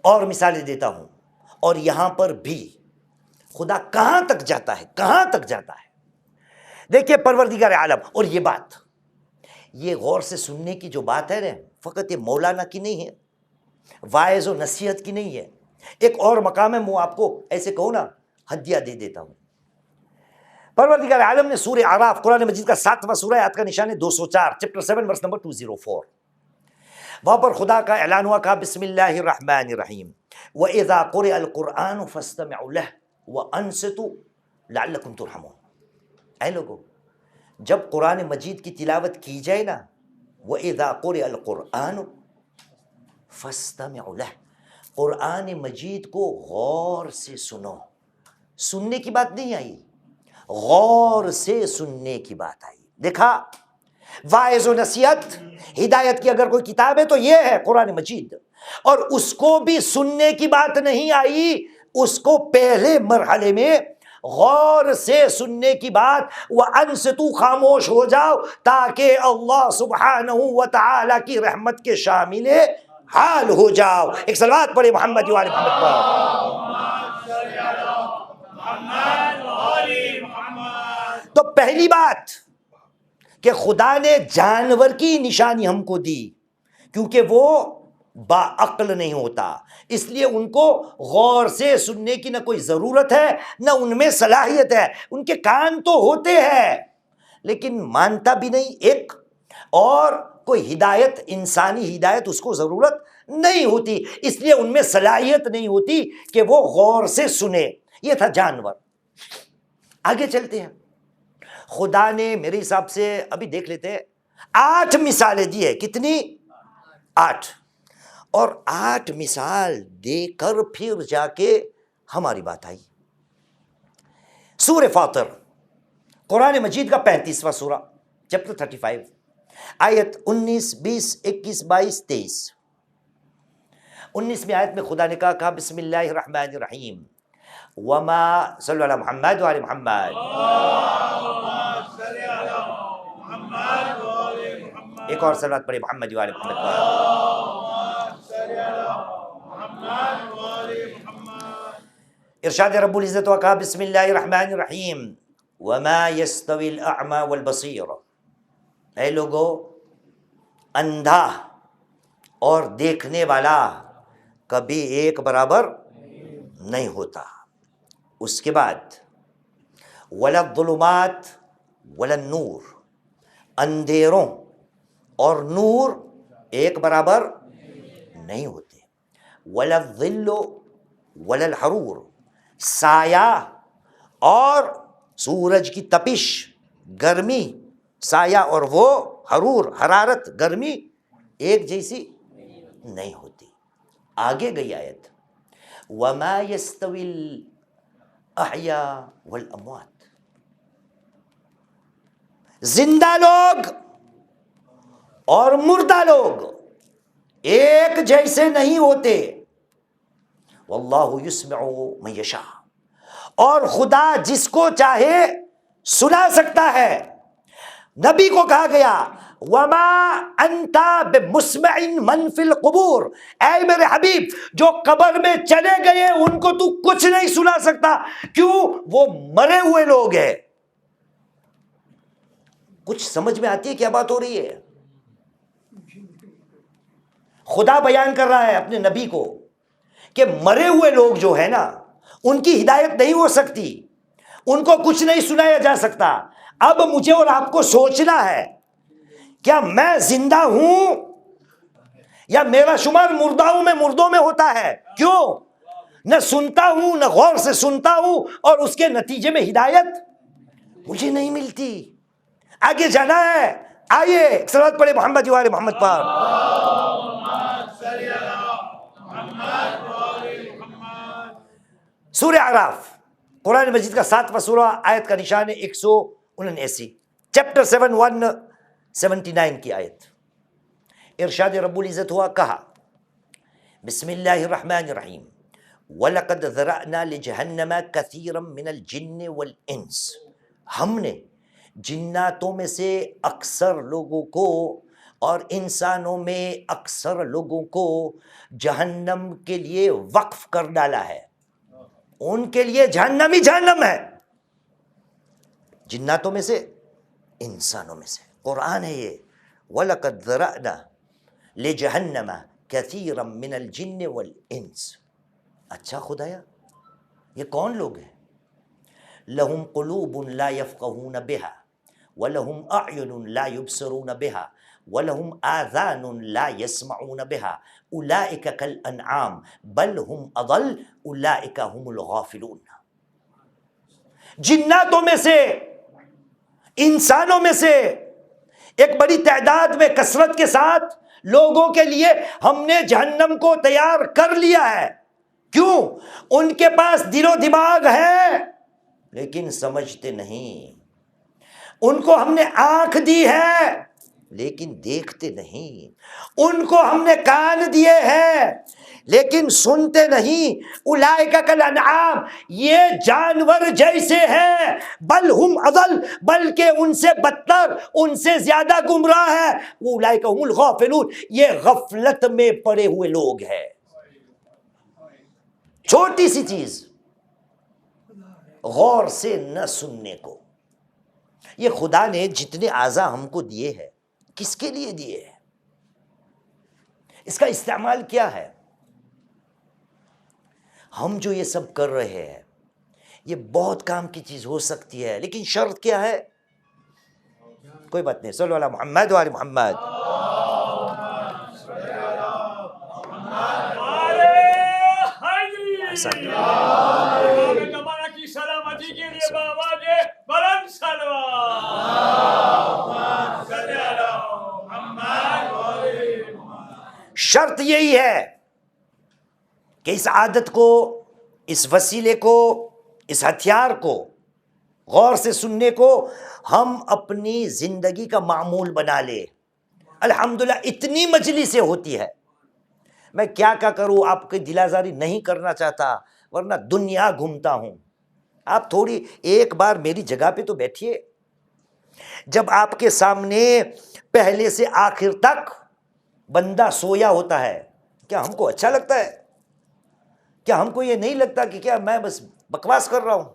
اور مثالیں دیتا ہوں، اور یہاں پر بھی خدا کہاں تک جاتا ہے، کہاں تک جاتا ہے۔ دیکھیے پروردگار عالم، اور یہ بات، یہ غور سے سننے کی جو بات ہے نا، فقط یہ مولانا کی نہیں ہے، واعظ و نصیحت کی نہیں ہے۔ ایک اور مقام ہے، میں آپ کو ایسے کہوں نا ہدیہ دے دیتا ہوں۔ پروردگار عالم نے سورہ اعراف، قرآن مجید کا 7واں سورہ، آیت کا نشان ہے 204، چیپٹر 7 ورس نمبر 204، وہاں پر خدا کا اعلان ہوا، کہا بسم اللہ الرحمن الرحیم وَإِذَا قُرِئَ الْقُرْآنُ فَاسْتَمِعُوا لَهُ وَأَنصِتُوا لَعَلَّكُمْ تُرْحَمُونَ۔ اے لوگو، جب قرآن مجید کی تلاوت کی جائے نا، وَإِذَا قُرِئَ الْقُرْآنُ فَاسْتَمِعُوا لَهُ، قرآن مجید کو غور سے سنو۔ سننے کی بات نہیں آئی، غور سے سننے کی بات آئی۔ دیکھا، واعظ و نصیحت، ہدایت کی اگر کوئی کتاب ہے تو یہ ہے قرآن مجید، اور اس کو بھی سننے کی بات نہیں آئی، اس کو پہلے مرحلے میں غور سے سننے کی بات، وَأَنصِتُوا، خاموش ہو جاؤ تاکہ اللہ سبحانہ وتعالی کی رحمت کے شامل حال ہو جاؤ۔ ایک صلوات پڑھے محمد و آل محمد پر۔ تو پہلی بات کہ خدا نے جانور کی نشانی ہم کو دی، کیونکہ وہ با عقل نہیں ہوتا، اس لیے ان کو غور سے سننے کی نہ کوئی ضرورت ہے، نہ ان میں صلاحیت ہے۔ ان کے کان تو ہوتے ہیں لیکن مانتا بھی نہیں، ایک، اور کوئی ہدایت، انسانی ہدایت اس کو ضرورت نہیں ہوتی، اس لیے ان میں صلاحیت نہیں ہوتی کہ وہ غور سے سنے. یہ تھا جانور. آگے چلتے ہیں. خدا نے میرے حساب سے ابھی دیکھ لیتے ہیں 8 مثالیں دی ہے. کتنی؟ 8. اور 8 مثال دے کر پھر جا کے ہماری بات آئی. سورہ فاطر، قرآن مجید کا 35واں سورہ، چیپٹر 35، آیت 19، 20، 21، 22، 23. 19ویں آیت میں خدا نے کہا بسم اللہ الرحمن الرحیم وما صلی اللہ علی محمد وعلی محمد. ایک اور صلوات پڑھے محمد وعلی محمد. ارشاد رب العزت و کہا بسم اللہ الرحمن الرحیم وما یستوی الاعمی والبصیر. اے لوگو، اندھا اور دیکھنے والا کبھی ایک برابر نہیں ہوتا. اس کے بعد ولا الظلمات ولا النور، اندھیروں اور نور ایک برابر نہیں ہوتے. ولا الظل ولا الحرور، سایہ اور سورج کی تپش گرمی، سایہ اور وہ حرور حرارت گرمی ایک جیسی نہیں ہوتی. آگے گئی آیت وما یستوی الاحیاء والاموات، زندہ لوگ اور مردہ لوگ ایک جیسے نہیں ہوتے. واللہ یسمع من یشاء، اور خدا جس کو چاہے سنا سکتا ہے. نبی کو کہا گیا وما انت بمسمع من فی القبور، اے میرے حبیب جو قبر میں چلے گئے ان کو تو کچھ نہیں سنا سکتا. کیوں؟ وہ مرے ہوئے لوگ ہیں. کچھ سمجھ میں آتی ہے کیا بات ہو رہی ہے؟ خدا بیان کر رہا ہے اپنے نبی کو کہ مرے ہوئے لوگ جو ہے نا ان کی ہدایت نہیں ہو سکتی، ان کو کچھ نہیں سنایا جا سکتا. اب مجھے اور آپ کو سوچنا ہے کیا میں زندہ ہوں یا میرا شمار مردوں میں ہوتا ہے؟ کیوں؟ نہ سنتا ہوں، نہ غور سے سنتا ہوں، اور اس کے نتیجے میں ہدایت مجھے نہیں ملتی. آگے جانا ہے. آئیے صلوات پڑھے محمد وعلی محمد پر. سورہ اعراف، قرآن مجید کا 7واں سورہ، آیت کا نشان ہے 179، چیپٹر 7 179 کی آیت. ارشاد رب العزت ہوا کہا بسم اللہ الرحمن الرحیم وَلَقَدْ ذَرَأْنَا لِجَهَنَّمَ كَثِيرًا مِنَ الْجِنِّ وَالْإِنسِ، ہم نے جناتوں میں سے اکثر لوگوں کو اور انسانوں میں اکثر لوگوں کو جہنم کے لیے وقف کر ڈالا ہے. ان کے لیے جہنم ہی جہنم ہے، جناتوں میں سے انسانوں میں سے. قرآن ہے یہ وَلَقَدْ ذَرَأْنَا لِجَهَنَّمَ كَثِيرًا مِنَ الْجِنِّ وَالْإِنسِ. اچھا خدایا یہ کون لوگ ہیں؟ لَهُمْ قُلُوبٌ لَا يَفْقَهُونَ بِهَا وَلَهُمْ أَعْيُنٌ لَا يُبْصِرُونَ بِهَا وَلَهُمْ آذَانٌ لَا يَسْمَعُونَ بِهَا أُولَئِكَ كَالْأَنْعَامِ بَلْ هُمْ أَضَلُّ أُولَئِكَ هُمُ الْغَافِلُونَ. جناتوں میں سے، انسانوں میں سے ایک بڑی تعداد میں کثرت کے ساتھ لوگوں کے لیے ہم نے جہنم کو تیار کر لیا ہے. کیوں؟ ان کے پاس دل و دماغ ہے لیکن سمجھتے نہیں. ان کو ہم نے آنکھ دی ہے لیکن دیکھتے نہیں. ان کو ہم نے کان دیے ہیں لیکن سنتے نہیں. اولئک کالانعام، یہ جانور جیسے ہیں. بل ہم اضل، بلکہ ان سے بدتر، ان سے زیادہ گمراہ ہے. اولئک هم الغافلون، یہ غفلت میں پڑے ہوئے لوگ ہیں. چھوٹی سی چیز غور سے نہ سننے کو. یہ خدا نے جتنے اعضاء ہم کو دیے ہیں کس کے لیے دیے ہیں؟ اس کا استعمال کیا ہے؟ ہم جو یہ سب کر رہے ہیں یہ بہت کام کی چیز ہو سکتی ہے، لیکن شرط کیا ہے؟ کوئی بات نہیں، صلی اللہ علیہ محمد وعلی محمد. حسن زمانہ کی سلامتی کے لیے بآواز بلند صلوات صلی اللہ محمد۔ شرط یہی ہے کہ اس عادت کو، اس وسیلے کو، اس ہتھیار کو، غور سے سننے کو ہم اپنی زندگی کا معمول بنا لے۔ الحمدللہ اتنی مجلسیں ہوتی ہے، میں کیا کروں، آپ کی دل آزاری نہیں کرنا چاہتا ورنہ دنیا گھومتا ہوں۔ آپ تھوڑی ایک بار میری جگہ پہ تو بیٹھیے۔ جب آپ کے سامنے پہلے سے آخر تک بندہ سویا ہوتا ہے، کیا ہم کو اچھا لگتا ہے؟ کیا ہم کو یہ نہیں لگتا کہ کیا میں بس بکواس کر رہا ہوں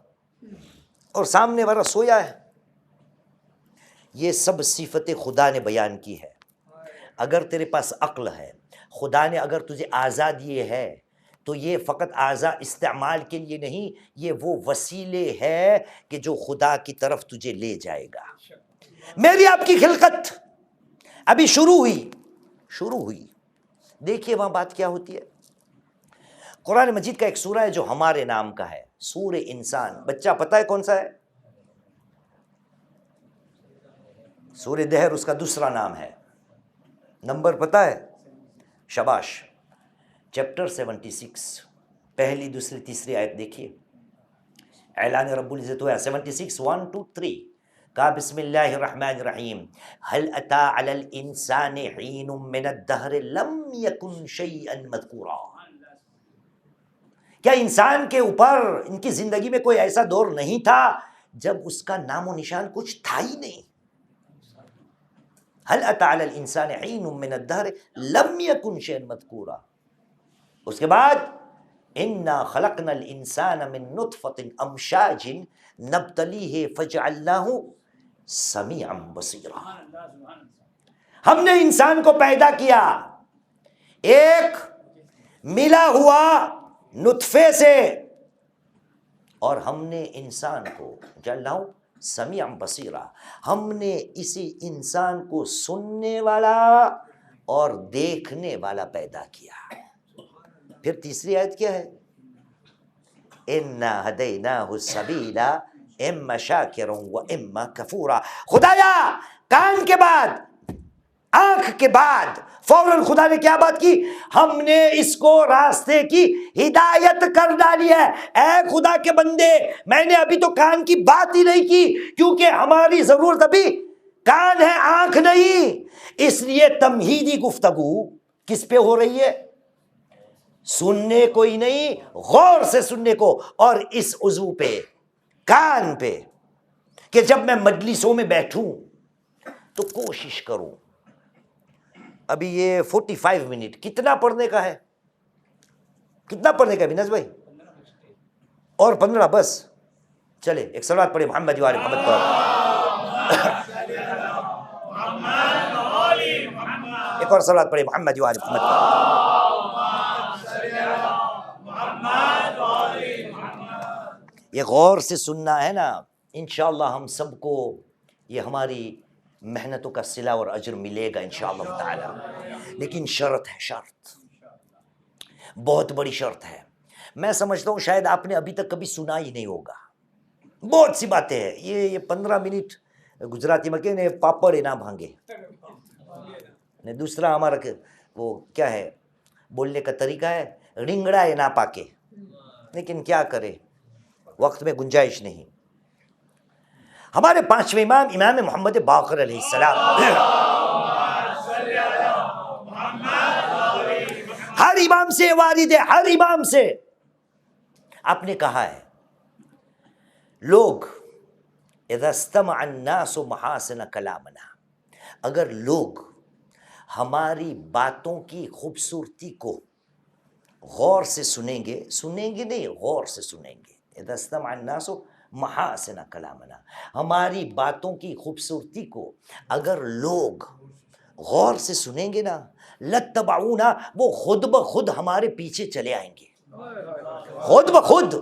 اور سامنے والا سویا ہے؟ یہ سب صفت خدا نے بیان کی ہے۔ اگر تیرے پاس عقل ہے، خدا نے اگر تجھے اعضاء دیے ہے تو یہ فقط اعضاء استعمال کے لیے نہیں، یہ وہ وسیلے ہے کہ جو خدا کی طرف تجھے لے جائے گا۔ میری آپ کی خلقت ابھی شروع ہوئی، دیکھیے وہاں بات کیا ہوتی ہے۔ قرآن مجید کا ایک سورہ ہے جو ہمارے نام کا ہے، سورہ انسان۔ بچہ پتہ ہے کون سا ہے؟ سورہ دہر اس کا دوسرا نام ہے۔ نمبر پتہ ہے؟ شاباش، چیپٹر 76، پہلی دوسری تیسری آیت دیکھیے۔ اعلان رب العزت ہوا 76 1 2 3، کہا بسم اللہ الرحمن الرحیم، هل اتى على الانسان حین من الدہر لم یکن شیئا مذکورا۔ کیا انسان کے اوپر، ان کی زندگی میں کوئی ایسا دور نہیں تھا جب اس کا نام و نشان کچھ تھا ہی نہیں؟ هل اتى على الانسان حین من الدہر لم یکن شیئا مذکورا۔ اس کے بعد انا خلقنا الانسان من نطفۃ امشاج نبتلیہ فجعلناہ سمیعا بصیرا۔ ہم نے انسان کو پیدا کیا ایک ملا ہوا نطفے سے، اور ہم نے انسان کو جعلناہ سمیعا بصیرا، ہم نے اسی انسان کو سننے والا اور دیکھنے والا پیدا کیا۔ پھر تیسری آیت کیا ہے؟ اِنَّا هَدَيْنَاهُ السَّبِيلَ اِمَّا شَاكِرًا وَإِمَّا كَفُورًا۔ خدایا کان کے بعد، آنکھ کے بعد فوراً خدا نے کیا بات کی؟ ہم نے اس کو راستے کی ہدایت کر ڈالی ہے۔ اے خدا کے بندے، میں نے ابھی تو کان کی بات ہی نہیں کی، کیونکہ ہماری ضرورت ابھی کان ہے، آنکھ نہیں۔ اس لیے تمہیدی گفتگو کس پہ ہو رہی ہے؟ سننے کو ہی نہیں، غور سے سننے کو، اور اس عضو پہ، کان پہ، کہ جب میں مجلسوں میں بیٹھوں تو کوشش کروں۔ ابھی یہ 45 منٹ کتنا پڑھنے کا ہے؟ کتنا پڑھنے کا ہے بیناز بھائی؟ اور 15 بس؟ چلے ایک صلوات پڑھے محمد و آل محمد پر۔ ایک اور صلوات پڑھے محمد و آل محمد پر۔ یہ غور سے سننا ہے نا، انشاءاللہ ہم سب کو یہ ہماری محنتوں کا صلہ اور اجر ملے گا انشاءاللہ تعالی۔ لیکن شرط ہے، شرط بہت بڑی شرط ہے۔ میں سمجھتا ہوں شاید آپ نے ابھی تک کبھی سنا ہی نہیں ہوگا، بہت سی باتیں ہیں۔ یہ 15 منٹ گجراتی میں کہنے پاپڑ نہ بھانگے، دوسرا ہمارا وہ کیا ہے بولنے کا طریقہ ہے، رنگڑا ہے نہ پاکے، لیکن کیا کرے، وقت میں گنجائش نہیں۔ ہمارے 5ویں امام، امام محمد باقر علیہ السلام، ہر امام سے وارد ہے، ہر امام سے آپ نے کہا ہے، لوگ اذا استمع الناس محاسن کلامنا، اگر لوگ ہماری باتوں کی خوبصورتی کو غور سے سنیں گے نہیں، غور سے سنیں گے، اذا استمع الناس محاسن کلامنا، ہماری باتوں کی خوبصورتی کو اگر لوگ غور سے سنیں گے نا، لتبعونا، وہ خود بخود ہمارے پیچھے چلے آئیں گے، خود بخود۔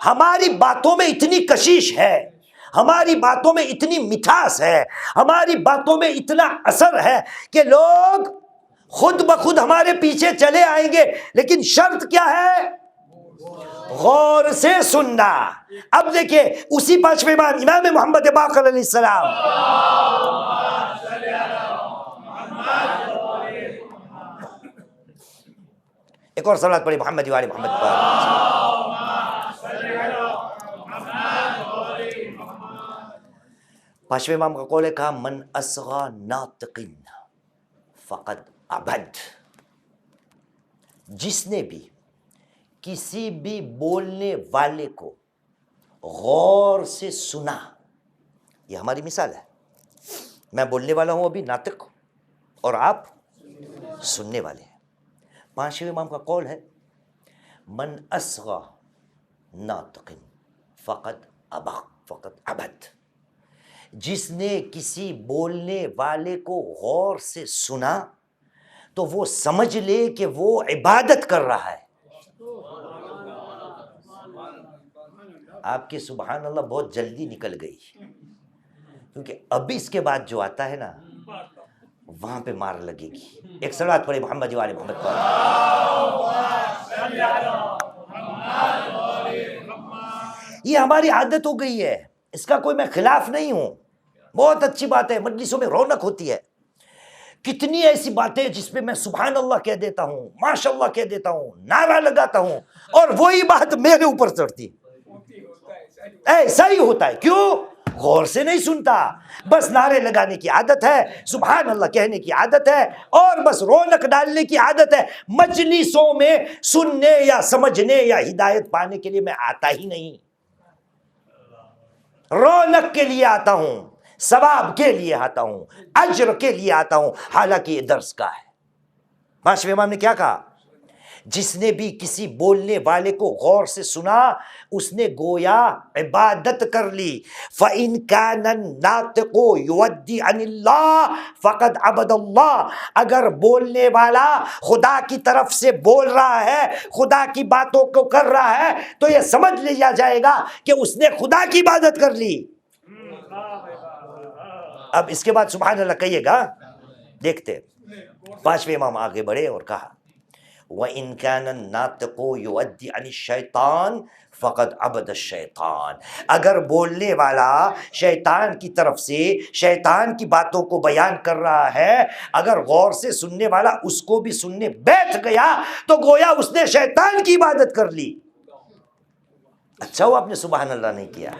ہماری باتوں میں اتنی کشش ہے، ہماری باتوں میں اتنی مٹھاس ہے، ہماری باتوں میں اتنا اثر ہے کہ لوگ خود بخود ہمارے پیچھے چلے آئیں گے۔ لیکن شرط کیا ہے؟ غور سے سننا. اب دیکھیں اسی پانچویں امام امام محمد باقر علیہ السلام، ایک اور صلوات پڑھی محمد وآل محمد پر. پانچویں امام کا قول ہے، کہا من اصغى ناطق فقد عبد. جس نے بھی کسی بھی بولنے والے کو غور سے سنا، یہ ہماری مثال ہے، میں بولنے والا ہوں ابھی ناطق، اور آپ سننے والے ہیں. پانچویں امام کا قول ہے من اصغى ناطق فقد عبد. جس نے کسی بولنے والے کو غور سے سنا تو وہ سمجھ لے کہ وہ عبادت کر رہا ہے. آپ کی سبحان اللہ بہت جلدی نکل گئی، کیونکہ ابھی اس کے بعد جو آتا ہے نا وہاں پہ مار لگے گی. ایک صلوات پڑھے محمد وآل محمد پر. یہ ہماری عادت ہو گئی ہے، اس کا کوئی میں خلاف نہیں ہوں، بہت اچھی بات ہے، مجلسوں میں رونق ہوتی ہے. کتنی ایسی باتیں جس پہ میں سبحان اللہ کہہ دیتا ہوں، ماشاء اللہ کہہ دیتا ہوں، نعرہ لگاتا ہوں، اور وہی بات میرے اوپر چڑھتی. ایسا ہی ہوتا ہے. کیوں؟ غور سے نہیں سنتا، بس نعرے لگانے کی عادت ہے، سبحان اللہ کہنے کی عادت ہے، اور بس رونق ڈالنے کی عادت ہے. مجلسوں میں سننے یا سمجھنے یا ہدایت پانے کے لیے میں آتا ہی نہیں، رونق کے لیے آتا ہوں، ثواب کے لیے آتا ہوں، اجر کے لیے آتا ہوں، حالانکہ یہ درس کا ہے. پانچویں امام نے کیا کہا؟ جس نے بھی کسی بولنے والے کو غور سے سنا اس نے گویا عبادت کر لی. فَإِن كَانَ النَّاطِقُ يُوَدِّي عَنِ اللَّهِ فَقَدْ عَبَدَ اللَّهِ. اگر بولنے والا خدا کی طرف سے بول رہا ہے، خدا کی باتوں کو کر رہا ہے، تو یہ سمجھ لیا جائے گا کہ اس نے خدا کی عبادت کر لی. اب اس کے بعد سبحان اللہ کہیے گا. دیکھتے پانچویں امام آگے بڑھے اور کہا وَإِن كَانَ النَّاطِقُ يُؤَدِّي عَنِ الشَّيْطَانِ فَقَدْ عَبَدَ الشَّيْطَانِ. اگر بولنے والا شیطان کی طرف سے شیطان کی باتوں کو بیان کر رہا ہے، اگر غور سے سننے والا اس کو بھی سننے بیٹھ گیا تو گویا اس نے شیطان کی عبادت کر لی. اچھا وہ آپ نے سبحان اللہ نہیں کیا،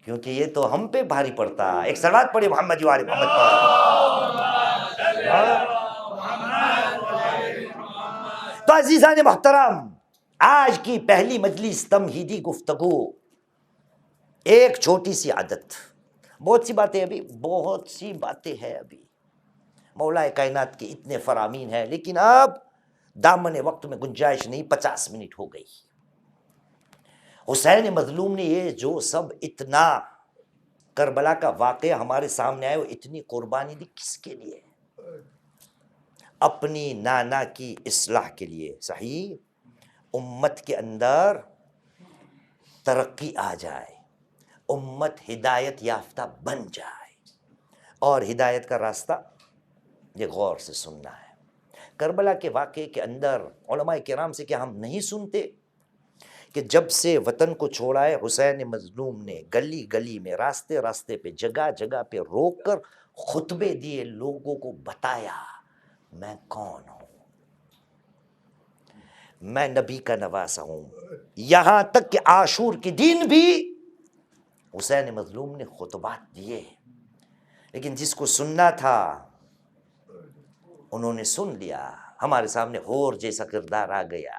کیونکہ یہ تو ہم پہ بھاری پڑتا. ایک صلوات پڑھے محمد وآل محمد پر. تو عزیزان محترم، آج کی پہلی مجلس تمہیدی گفتگو، ایک چھوٹی سی عادت، بہت سی باتیں ابھی، بہت سی باتیں ہیں ابھی، مولا کائنات کے اتنے فرامین ہیں، لیکن اب دامن وقت میں گنجائش نہیں. 50 منٹ ہو گئی. حسین مظلوم نے یہ جو سب اتنا کربلا کا واقعہ ہمارے سامنے آئے، وہ اتنی قربانی دی کس کے لیے؟ اپنی نانا کی اصلاح کے لیے. صحیح، امت کے اندر ترقی آ جائے، امت ہدایت یافتہ بن جائے، اور ہدایت کا راستہ یہ غور سے سننا ہے. کربلا کے واقعے کے اندر علماء کرام سے کیا ہم نہیں سنتے کہ جب سے وطن کو چھوڑا ہے حسین مظلوم نے گلی گلی میں، راستے راستے پہ، جگہ جگہ پہ روک کر خطبے دیے، لوگوں کو بتایا میں کون ہوں، میں نبی کا نواسا ہوں. یہاں تک کہ عاشور کے دن بھی حسین مظلوم نے خطبات دیے. لیکن جس کو سننا تھا انہوں نے سن لیا، ہمارے سامنے ہور جیسا کردار آ گیا.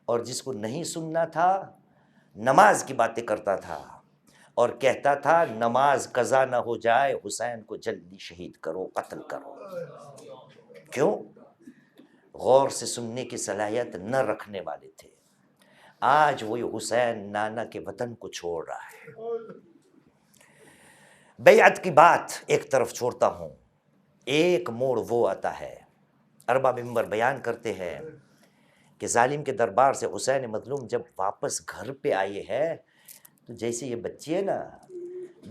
اور جس کو نہیں سننا تھا نماز کی باتیں کرتا تھا اور کہتا تھا نماز قضا نہ ہو جائے حسین کو جلدی شہید کرو، قتل کرو. کیوں؟ غور سے سننے کی صلاحیت نہ رکھنے والے تھے. آج وہی حسین نانا کے وطن کو چھوڑ رہا ہے. بیعت کی بات ایک طرف چھوڑتا ہوں، ایک موڑ وہ آتا ہے، ارباب منبر بیان کرتے ہیں کہ ظالم کے دربار سے حسین مظلوم جب واپس گھر پہ آئے ہیں تو جیسے یہ بچی ہے نا،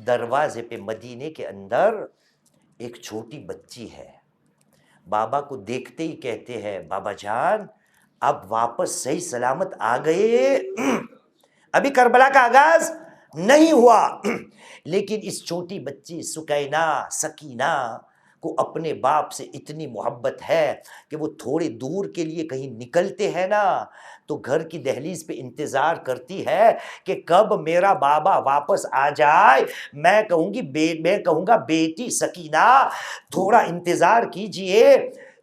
دروازے پہ مدینے کے اندر ایک چھوٹی بچی ہے، بابا کو دیکھتے ہی کہتے ہیں بابا جان اب واپس صحیح سلامت آ گئے. ابھی کربلا کا آغاز نہیں ہوا، لیکن اس چھوٹی بچی سکینہ کو اپنے باپ سے اتنی محبت ہے کہ وہ تھوڑے دور کے لیے کہیں نکلتے ہیں نا تو گھر کی دہلیز پہ انتظار کرتی ہے کہ کب میرا بابا واپس آ جائے. میں کہوں گا بیٹی سکینہ تھوڑا انتظار کیجئے،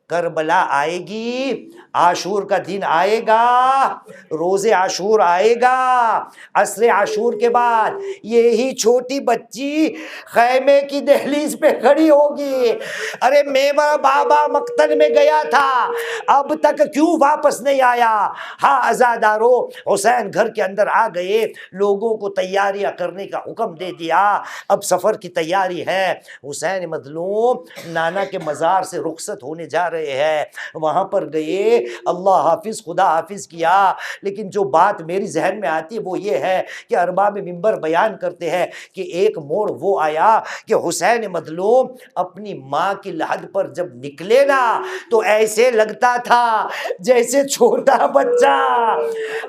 کربلا آئے گی، عاشور کا دن آئے گا، روز عاشور آئے گا، عصر عاشور کے بعد یہی چھوٹی بچی خیمے کی دہلیز پہ کھڑی ہوگی. ارے میرا بابا مقتل میں گیا تھا، اب تک کیوں واپس نہیں آیا؟ ہاں عزادارو، حسین گھر کے اندر آ گئے، لوگوں کو تیاریاں کرنے کا حکم دے دیا. اب سفر کی تیاری ہے. حسین مظلوم نانا کے مزار سے رخصت ہونے جا رہے ہیں، وہاں پر گئے، اللہ حافظ خدا حافظ کیا. لیکن جو بات میری ذہن میں آتی ہے وہ یہ ہے کہ ارباب منبر بیان کرتے ہیں کہ ایک موڑ وہ آیا کہ حسین مظلوم اپنی ماں کی لحد پر جب نکلے نا تو ایسے لگتا تھا جیسے چھوٹا بچہ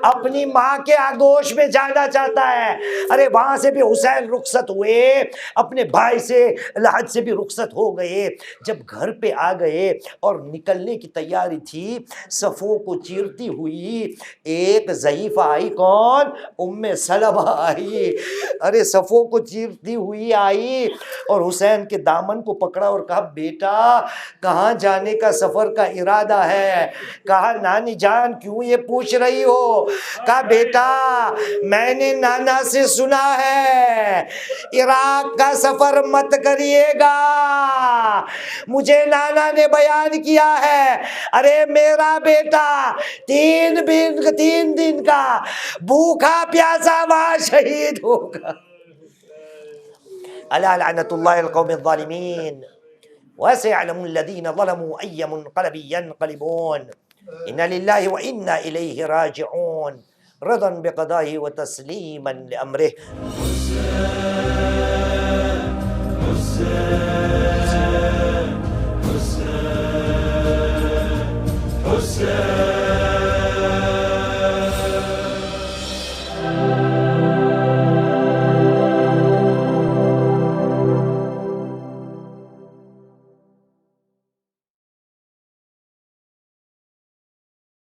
اپنی ماں کے آغوش میں جانا چاہتا ہے. ارے وہاں سے بھی حسین رخصت ہوئے، اپنے بھائی سے لحد سے بھی رخصت ہو گئے. جب گھر پہ آ گئے اور نکلنے کی تیاری تھی، صفوں کو چیرتی ہوئی ایک ضعیفہ آئی. کون؟ ام سلمہ آئی. ارے صفوں کو چیرتی ہوئی آئی اور حسین کے دامن کو پکڑا اور کہا بیٹا کہاں جانے کا سفر کا ارادہ ہے؟ کہا نانی جان کیوں یہ پوچھ رہی ہو؟ کہا بیٹا میں نے نانا سے سنا ہے عراق کا سفر مت کریے گا، مجھے نانا نے بیان کیا ہے. ارے میرا بیٹا 3 دن کا بھوکا پیاسا وہاں شہید ہوگا. الا لعنت اللہ القوم الظالمین وسيعلم الذين ظلموا أي منقلب ينقلبون إنا لله وإنا إليه راجعون رضا بقضائه وتسليما لأمره.